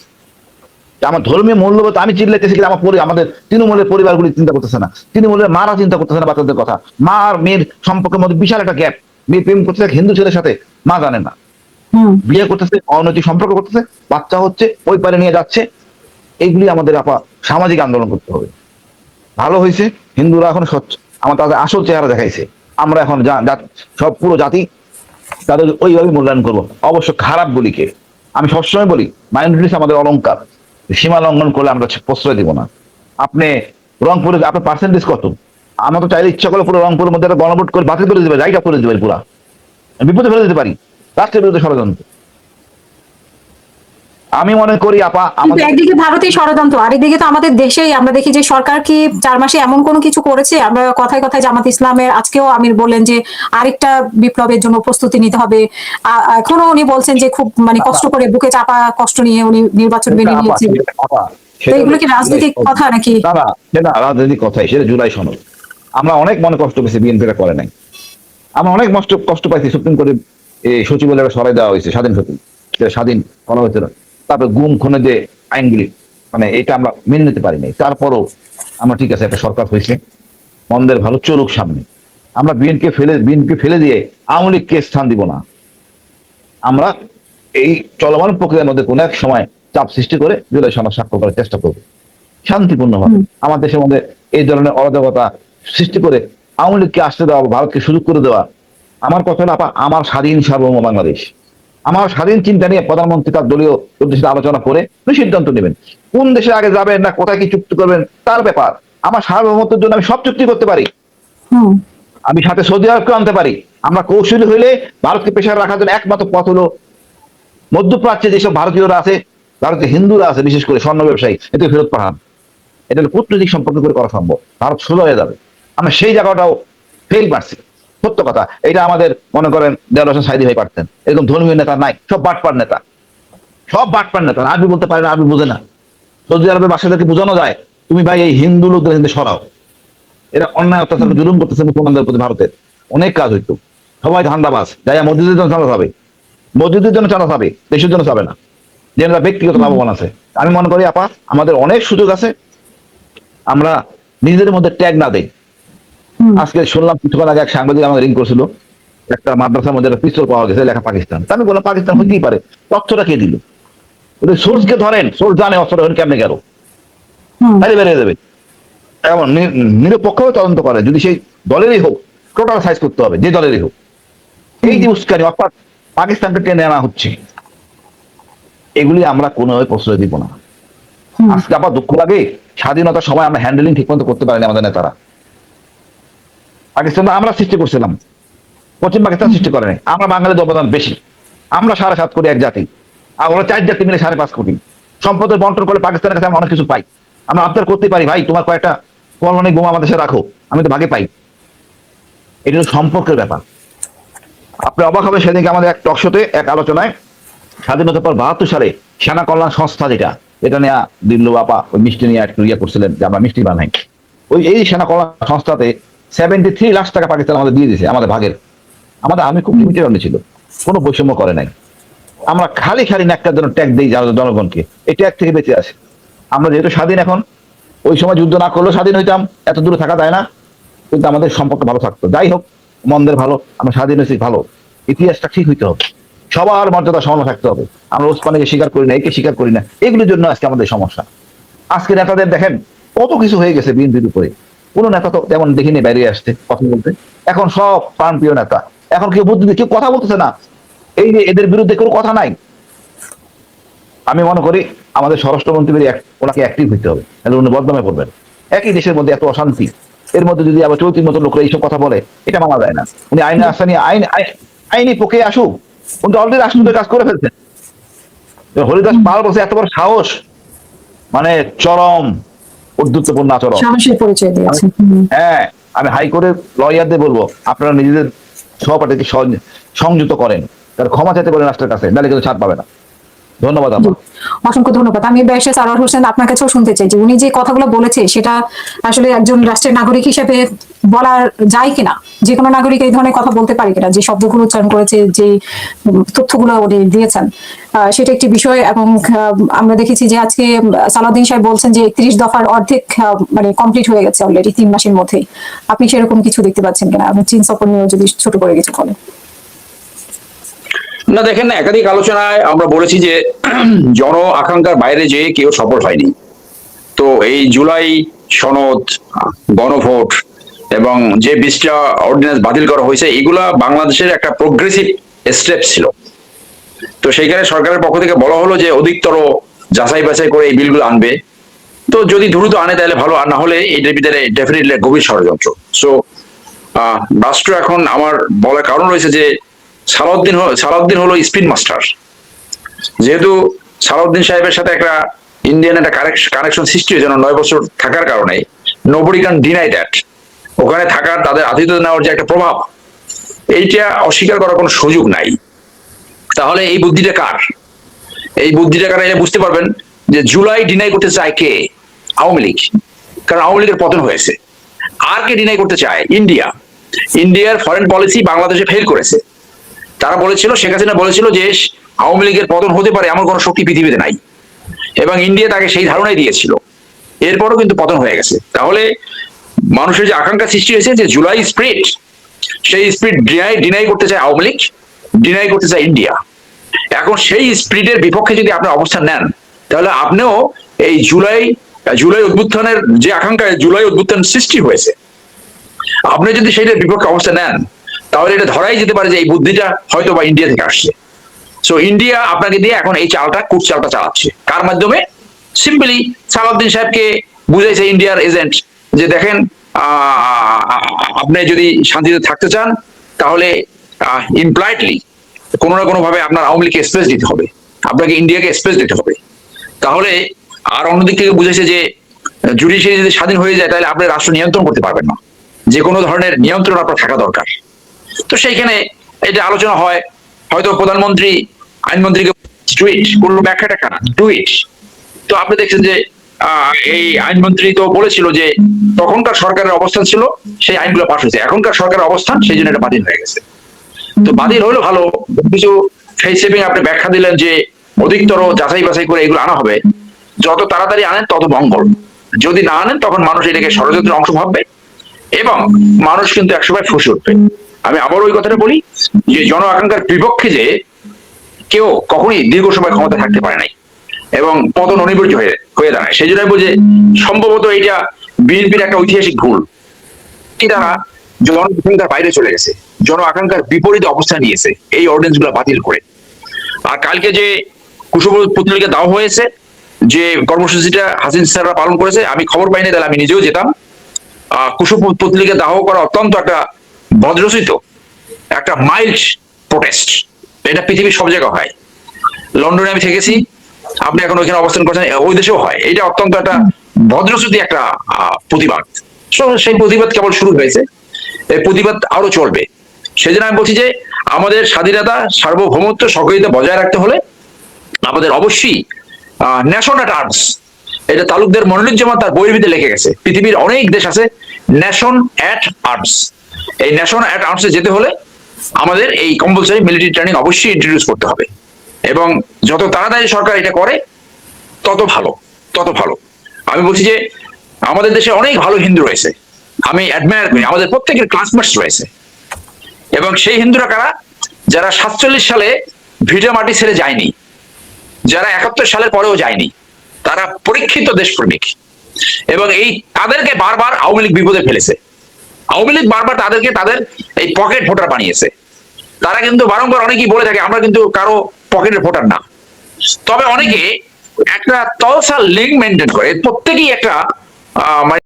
আমার ধর্মীয় মূল্যবোধ আমি চিল্লাইতেছি, কিন্তু আমাদের তৃণমূলের পরিবারগুলি চিন্তা করতেছে না, তৃণমূলের মারা চিন্তা করতেছে না বাচ্চাদের কথা। মা আর মেয়ের সম্পর্কের মধ্যে বিশাল একটা গ্যাপ। মেয়ে প্রেম করতেছে এক হিন্দু ছেলের সাথে, মা জানে না, বিয়ে করতেছে, অনৈতিক সম্পর্ক করতেছে, বাচ্চা হচ্ছে, ওই পারে নিয়ে যাচ্ছে। এইগুলি আমাদের সামাজিক আন্দোলন করতে হবে। ভালো হয়েছে হিন্দুরা এখন স্বচ্ছ, আমার তাদের আসল চেহারা দেখাইছে। আমরা এখন সব পুরো জাতি তাদের ওইভাবে মূল্যায়ন করবো। অবশ্য খারাপ গুলিকে আমি সবসময় বলি, মাইনরিটিস আমাদের অলংকার, সীমা লঙ্ঘন করলে আমরা প্রশ্রয় দিব না। আপনি রংপুরে আপনার পার্সেন্টেজ কত, আমরা তো চাইলে ইচ্ছা করলে পুরো রংপুরের মধ্যে একটা গণভোট করে বাতিল করে দিতে পারি, রাইট আপ করে দিতে পারি, পুরা বিপদে ফেলে দিতে পারি, রাষ্ট্রের বিরুদ্ধে ষড়যন্ত্র। আমি মনে করি আপা, একদিকে ভারতীয় ষড়যন্ত্র, আরেকদিকে তো আমাদের দেশেই আমরা দেখি যে সরকার কি 4 মাসে এমন কোনো কিছু করেছে। আমরা কথায় কথায় জামাত ইসলামের আজকেও আমির বললেন যে আরেকটা বিপ্লবের জন্য প্রস্তুতি নিতে হবে। এখনো উনি বলছেন যে খুব মানে কষ্ট করে বুকে চাপা কষ্ট নিয়ে উনি নির্বাচন মেনে নিয়েছেন। এগুলো কি রাজনৈতিক কথা নাকি? না, রাজনৈতিক কথাই, সেটা জুলাই সনদ। আমরা অনেক মনে কষ্ট পেয়েছি, বিএনপিরা করে নাই। আমরা অনেক কষ্ট পাইছি, সুপ্রিম কোর্টে সচিবালয়ে সরাই দেওয়া হয়েছে, স্বাধীন সচিব, স্বাধীন করা হয়েছিল। তারপরে গুম খুনে যে আইনগুলি, মানে এটা আমরা মেনে নিতে পারি নাই। তারপরও আমরা ঠিক আছে, একটা সরকার হয়েছে, মন্দের ভালো চলুক সামনে। আমরা বিএনপি ফেলে দিয়ে আওয়ামী লীগকে স্থান দিব না। আমরা এই চলমান প্রক্রিয়ার মধ্যে কোন এক সময় চাপ সৃষ্টি করে জুলাই সনদ স্বাক্ষর করার চেষ্টা করবো শান্তিপূর্ণভাবে। আমার দেশের মধ্যে এই ধরনের অরাজকতা সৃষ্টি করে আওয়ামী লীগকে আসতে দেওয়া, ভারতকে সুযোগ করে দেওয়া, আমার কথা হলো আপা, আমার স্বাধীন সার্বভৌম বাংলাদেশ, আমার স্বাধীন চিন্তা নিয়ে প্রধানমন্ত্রী তার দলীয় সাথে আলোচনা করে উনি সিদ্ধান্ত নেবেন কোন দেশে আগে যাবেন না কোথায় কি চুক্তি করবেন তার ব্যাপার। আমার সার্বভৌমত্বের জন্য আমি সব চুক্তি করতে পারি, হুম আমি সাথে সৌদি আরবকে আনতে পারি। আমরা কৌশলী হইলে ভারতকে পেশার রাখার জন্য একমাত্র পথ হলো মধ্যপ্রাচ্যে যেসব ভারতীয়রা আছে, ভারতে হিন্দুরা আছে বিশেষ করে স্বর্ণ ব্যবসায়ী, এতে ফেরত পাঠান। এটা হলো কূটনৈতিক সম্পর্ক করে করা সম্ভব, ভারত সোজা হয়ে যাবে। আমরা সেই জায়গাটাও ফেল পারছি, সত্য কথা। এটা আমাদের মনে করেন দেওয়ার হোসেন সাইদি ভাই পারতেন, এরকম ধর্মীয় নেতা নাই, সব বাটপার নেতা, সব বাটপার নেতা। আরবি বলতে পারে না, আরবি বোঝে না। সৌদি আরবের বাসাদেরকে বোঝানো যায় তুমি ভাই এই হিন্দু লোকদের হিন্দু সরাও, এরা অন্যায় অত্যাচার জুলুম করতেছে মুসলমানদের প্রতি। ভারতের অনেক কাজ হইতো, সবাই ধান্দাবাজ, যাই মসজিদের জন্য চাঁদা পাবে, মসজিদের জন্য চাঁদা পাবে, দেশের জন্য চাবে না, যেটা ব্যক্তিগত লাভবান আছে। আমি মনে করি আপা আমাদের অনেক সুযোগ আছে, আমরা নিজেদের মধ্যে ট্যাগ না দেই। আজকে শুনলাম কিছুক্ষণ আগে এক সাংবাদিক আমাকে রিং করছিল, একটা মাদ্রাসার মধ্যে একটা পিস্তল পাওয়া গেছে লেখা পাকিস্তান। তা আমি বললাম পাকিস্তান হইতেই পারে, তথ্যটা কে দিল? সোর্সকে ধরেন, সোর্স জানে অস্ত্র কেমনে গেল, তাই বেরিয়ে যাবে। এমন নিরপেক্ষভাবে তদন্ত করে, যদি সেই দলেরই হোক টোটাল সাইজ করতে হবে, যে দলেরই হোক। এই যে উস্কানি অর্থাৎ পাকিস্তানকে টেনে আনা হচ্ছে, এগুলি আমরা কোনোভাবে প্রশ্রয় দিব না। আজকে আবার দুঃখ লাগে, স্বাধীনতার সময় আমরা হ্যান্ডেলিং ঠিক মতো করতে পারিনি আমাদের নেতারা। পাকিস্তান আমরা সৃষ্টি করছিলাম, পশ্চিম পাকিস্তান সৃষ্টি করে নাই। আমরা বাঙালিদের অবদান বেশি, আমরা 7.5 কোটি এক জাতি, আর ওরা 4 জাতি মিলে 5.5 কোটি। সম্পদের বন্টন করে পাকিস্তানের কাছে আমরা অনেক কিছু পাই, আমরা আবদার করতে পারি ভাই তোমার কয়েকটা পরমাণবিক বোমা আমাদের দেশে রাখো, আমি তো ভাগে পাই। এটা হলো সম্পর্কের ব্যাপার। আপনি অবাক হবে, সেদিনকে আমাদের এক টকশোতে এক আলোচনায় স্বাধীনতার পর 72 সালে সেনা কল্যাণ সংস্থা যেটা, এটা নিয়ে দিল্লু বাপা ওই মিষ্টি নিয়ে একটু ইয়ে করছিলেন যে আমরা মিষ্টি বানাই। ওই এই সেনা কল্যাণ সংস্থাতে 73 লাখ টাকা পাকিস্তান আমাদের দিয়ে দিয়েছে, আমাদের ভাগের। আমাদের আমি খুব লিমিটেড অন্য ছিল, কোনো বৈষম্য করে নাই। আমরা খালি খালি নাক্কার জন্য ট্যাগ দিই জনগণকে, এই ট্যাগ থেকে বেঁচে আসে। আমরা যেহেতু স্বাধীন এখন, ওই সময় যুদ্ধ না করলেও স্বাধীন হইতাম, এত দূরে থাকা যায় না, কিন্তু আমাদের সম্পর্ক ভালো থাকতো। যাই হোক, মন্দের ভালো, আমরা স্বাধীন হয়েছি ভালো, ইতিহাসটা ঠিক হইতে হবে, সবার মর্যাদা সমান থাকতে হবে। আমরা ওসমানীকে স্বীকার করি না, একে স্বীকার করি না, এগুলোর জন্য আজকে আমাদের সমস্যা। আজকে নেতাদের দেখেন কত কিছু হয়ে গেছে বিএনপির উপরে, কোন নেতা তো তেমন দেখিনি বাইরে আসতে কথা বলতে। এখন সব প্রাণপ্রিয় নেতা, এখন কেউ বুদ্ধি কেউ কথা বলতেছে না, এই যে এদের বিরুদ্ধে কোনো কথা নাই। আমি মনে করি আমাদের স্বরাষ্ট্রমন্ত্রী ওনাকে অ্যাক্টিভ হইতে হবে, তাহলে উনি বদনামে পড়বেন। একই দেশের মধ্যে এত অশান্তি, এর মধ্যে যদি আবার চৌধুরীর মতো লোকরা এইসব কথা বলে, এটা মানা যায় না। উনি আইনে আসেনি, আইনি পক্ষে আসুক, উনি অলরেডি রাষ্ট্রপতির কাজ করে ফেলছেন। হরিদাস পাল বলছে এত বড় সাহস, মানে চরম উদ্ধত্তপূর্ণ আচরণ। সাহসের পরিচয় দিয়েছে। হ্যাঁ, আমি হাইকোর্টের লয়ারদের বলবো আপনারা নিজেদের সহপাঠীকে সংযুক্ত করেন, তার ক্ষমা চাইতে বলেন রাষ্ট্রের কাছে, নাহলে কিন্তু ছাড় পাবে না। ধন্যবাদ আপনার। অসংখ্য ধন্যবাদ। আমি ব্যারিস্টার সারোয়ার হোসেন আপনার কাছেও শুনতে চাই যে উনি যে কথাগুলো বলেছে সেটা আসলে একজন রাষ্ট্রের নাগরিক হিসেবে বলা যায় কিনা, যে কোনো নাগরিক এই ধরনের কথা বলতে পারে কিনা, যে শব্দগুলো উচ্চারণ করেছে, যে তথ্যগুলো উনি দিয়েছেন, সেটা একটি বিষয়। এবং আমরা দেখেছি যে আজকে সালাউদ্দিন সাহেব বলছেন যে 31 দফার অর্ধেক মানে কমপ্লিট হয়ে গেছে অলরেডি 3 মাসের মধ্যেই। আপনি সেরকম কিছু দেখতে পাচ্ছেন কিনা? আপনি চীন সফর নিয়েও যদি ছোট করে কিছু বলেন। না দেখেন, একাধিক আলোচনায় আমরা বলেছি যে জন আকাঙ্ক্ষার বাইরে যে কেউ সফল হয়নি। তো এই জুলাই সনদ, গণভোট এবং যে 20টা অর্ডিন্যান্স বাতিল করা হয়েছে, এগুলা বাংলাদেশের একটা প্রোগ্রেসিভ স্টেপ ছিল। তো সেইখানে সরকারের পক্ষ থেকে বলা হলো যে অধিকতর যাচাই বাছাই করে এই বিলগুলো আনবে। তো যদি দ্রুত আনে তাহলে ভালো, আর না হলে এটার ভিতরে ডেফিনেটলি গভীর ষড়যন্ত্র। সো রাষ্ট্র এখন, আমার বলার কারণ রয়েছে যে সালাউদ্দিন হলো স্পিন মাস্টার। যেহেতু সালাউদ্দিন সাহেবের সাথে একটা ইন্ডিয়ান একটা কানেকশন সৃষ্টি হয়েছে 9 বছর থাকার কারণে, নোবডি ক্যান ডিনাই দ্যাট। ওখানে থাকার, তাদের আতিথ্য নেওয়ার যে একটা প্রভাব, এইটা অস্বীকার করার কোনো সুযোগ নাই। তাহলে এই বুদ্ধিটা কার? এই বুদ্ধিটা কার এটা বুঝতে পারবেন যে জুলাই ডিনাই করতে চায় কে? আওয়ামী লীগ। কারণ আওয়ামী লীগের পতন হয়েছে। আর কে ডিনাই করতে চায়? ইন্ডিয়া। ইন্ডিয়ার ফরেন পলিসি বাংলাদেশে ফেল করেছে। তারা বলেছিল, শেখ হাসিনা বলেছিল যে আওয়ামী লীগের পতন হতে পারে এমন কোনো শক্তি পৃথিবীতে নাই, এবং ইন্ডিয়া তাকে সেই ধারণাই দিয়েছিল। এরপরও কিন্তু পতন হয়ে গেছে। তাহলে মানুষের যে আকাঙ্ক্ষা সৃষ্টি হয়েছে যে জুলাই স্পিরিট, সেই স্পিরিট ডিনাই করতে চায় আওয়ামী লীগ, ডিনাই করতে চায় ইন্ডিয়া। এখন সেই স্পিরিটের বিপক্ষে যদি আপনি অবস্থান নেন, তাহলে আপনিও এই জুলাই অভ্যুত্থানের যে আকাঙ্ক্ষায় জুলাই অভ্যুত্থান সৃষ্টি হয়েছে, আপনি যদি সেইটার বিপক্ষে অবস্থান নেন, তাহলে এটা ধরাই যেতে পারে যে এই বুদ্ধিটা হয়তো বা ইন্ডিয়া থেকে আসছে। সো ইন্ডিয়া আপনাকে দিয়ে এখন এই চালটা কুট চালটা চালাচ্ছে, কার মাধ্যমে? সিম্পলি সালাউদ্দিন সাহেবকে বুঝাইছে ইন্ডিয়ার এজেন্ট যে দেখেন আপনি যদি শান্তিতে থাকতে চান তাহলে ইমপ্লয়েডলি কোনো না কোনো ভাবে আপনার আওয়ামী লীগকে স্পেস দিতে হবে, আপনাকে ইন্ডিয়াকে স্পেস দিতে হবে। তাহলে আর অন্যদিক থেকে বুঝেছে যে জুডিশিয়ারি যদি স্বাধীন হয়ে যায় তাহলে আপনি রাষ্ট্র নিয়ন্ত্রণ করতে পারবেন না, যে কোনো ধরনের নিয়ন্ত্রণ আপনার থাকা দরকার। তো সেইখানে এটা আলোচনা হয়, হয়তো প্রধানমন্ত্রী আইনমন্ত্রীকে টুইট কোনো ব্যাখ্যাটা খারাপ টুইট। তো আপনি দেখছেন যে এই আইনমন্ত্রী তো বলেছিল যে তখনকার সরকারের অবস্থান ছিল সেই আইনগুলো পাশ হয়েছে, এখনকার সরকারের অবস্থান সেই জন্য এটা বাতিল হয়ে গেছে। তো বাতিল হলো ভালো, কিছু ফেস সেভিং আপনি ব্যাখ্যা দিলেন যে অধিকতর যাচাই বাছাই করে এগুলো আনা হবে, যত তাড়াতাড়ি আনেন তত মঙ্গল। যদি না আনেন তখন মানুষ এটাকে ষড়যন্ত্রের অংশ ভাববে এবং মানুষ কিন্তু একসময় ফুসে উঠবে। আমি আবার ওই কথাটা বলি যে জন আকাঙ্ক্ষার বিপক্ষে যে কেউ কখনই দীর্ঘ সময় ক্ষমতা থাকতে পারে নাই এবং পতন অনিবার্য হয়ে দাঁড়ায়। সেই জন্য বলছে সম্ভবত এটা বিএনপির একটা ঐতিহাসিক ভুল, এটা জনপ্রতিনিধির বাইরে চলে গেছে, জন আকাঙ্ক্ষার বিপরীতে অবস্থান নিয়েছে এই অর্ডিন্যান্স গুলো বাতিল করে। আর কালকে যে কুশব পুতলিকা দেওয়া হয়েছে, যে কর্মসূচিটা হাসিন স্যাররা পালন করেছে, আমি খবর পাইনি, তাহলে আমি নিজেও যেতাম। কুশব পুতলিকা দাহ করা অত্যন্ত একটা বজ্রচিত একটা মাইল্ড প্রোটেস্ট, এটা পৃথিবীর সব জায়গায় হয়। লন্ডনে আমি থেকেছি, আপনি এখন ওইখানে অবস্থান করছেন, ওই দেশেও হয়। এটা অত্যন্ত একটা ভদ্রশ্রুতি একটা প্রতিবাদ। সেই প্রতিবাদ কেবল শুরু হয়েছে, এই প্রতিবাদ আরো চলবে। সেই জন্য আমি বলছি যে আমাদের স্বাধীনতা সার্বভৌমত্ব স্বকীয়তা বজায় রাখতে হলে আমাদের অবশ্যই ন্যাশন অ্যাট আর্মস, এটা তালুকদার মনিরুজ্জামান তার বইয়ের ভিতরে লিখে গেছে, পৃথিবীর অনেক দেশ আছে ন্যাশন অ্যাট আর্মস। এই ন্যাশন অ্যাট আর্মসে যেতে হলে আমাদের এই কম্পালসারি মিলিটারি ট্রেনিং অবশ্যই ইন্ট্রোডিউস করতে হবে এবং যত তাড়াতাড়ি সরকার এটা করে তত ভালো, তত ভালো। আমি বলছি যে আমাদের দেশে অনেক ভালো হিন্দু রয়েছে, আমি অ্যাডমায়ার করি, আমাদের প্রত্যেকের ক্লাসমেটস রয়েছে। এবং সেই হিন্দুরা কারা? যারা 47 সালে ভিটা মাটি ছেড়ে যায়নি, যারা 71 সালের পরেও যায়নি, তারা পরীক্ষিত দেশপ্রেমিক। এবং এই তাদেরকে বারবার আওয়ামী লীগ বিপদে ফেলেছে, আওয়ামী লীগ বারবার তাদেরকে তাদের এই পকেট ভোটার বানিয়েছে। তারা কিন্তু বারংবার অনেকেই বলে থাকে আমরা কিন্তু কারো পকেটের ভোটার না, তবে অনেকে একটা তলসা লিঙ্ক মেনটেন করে, প্রত্যেকেই একটা মানে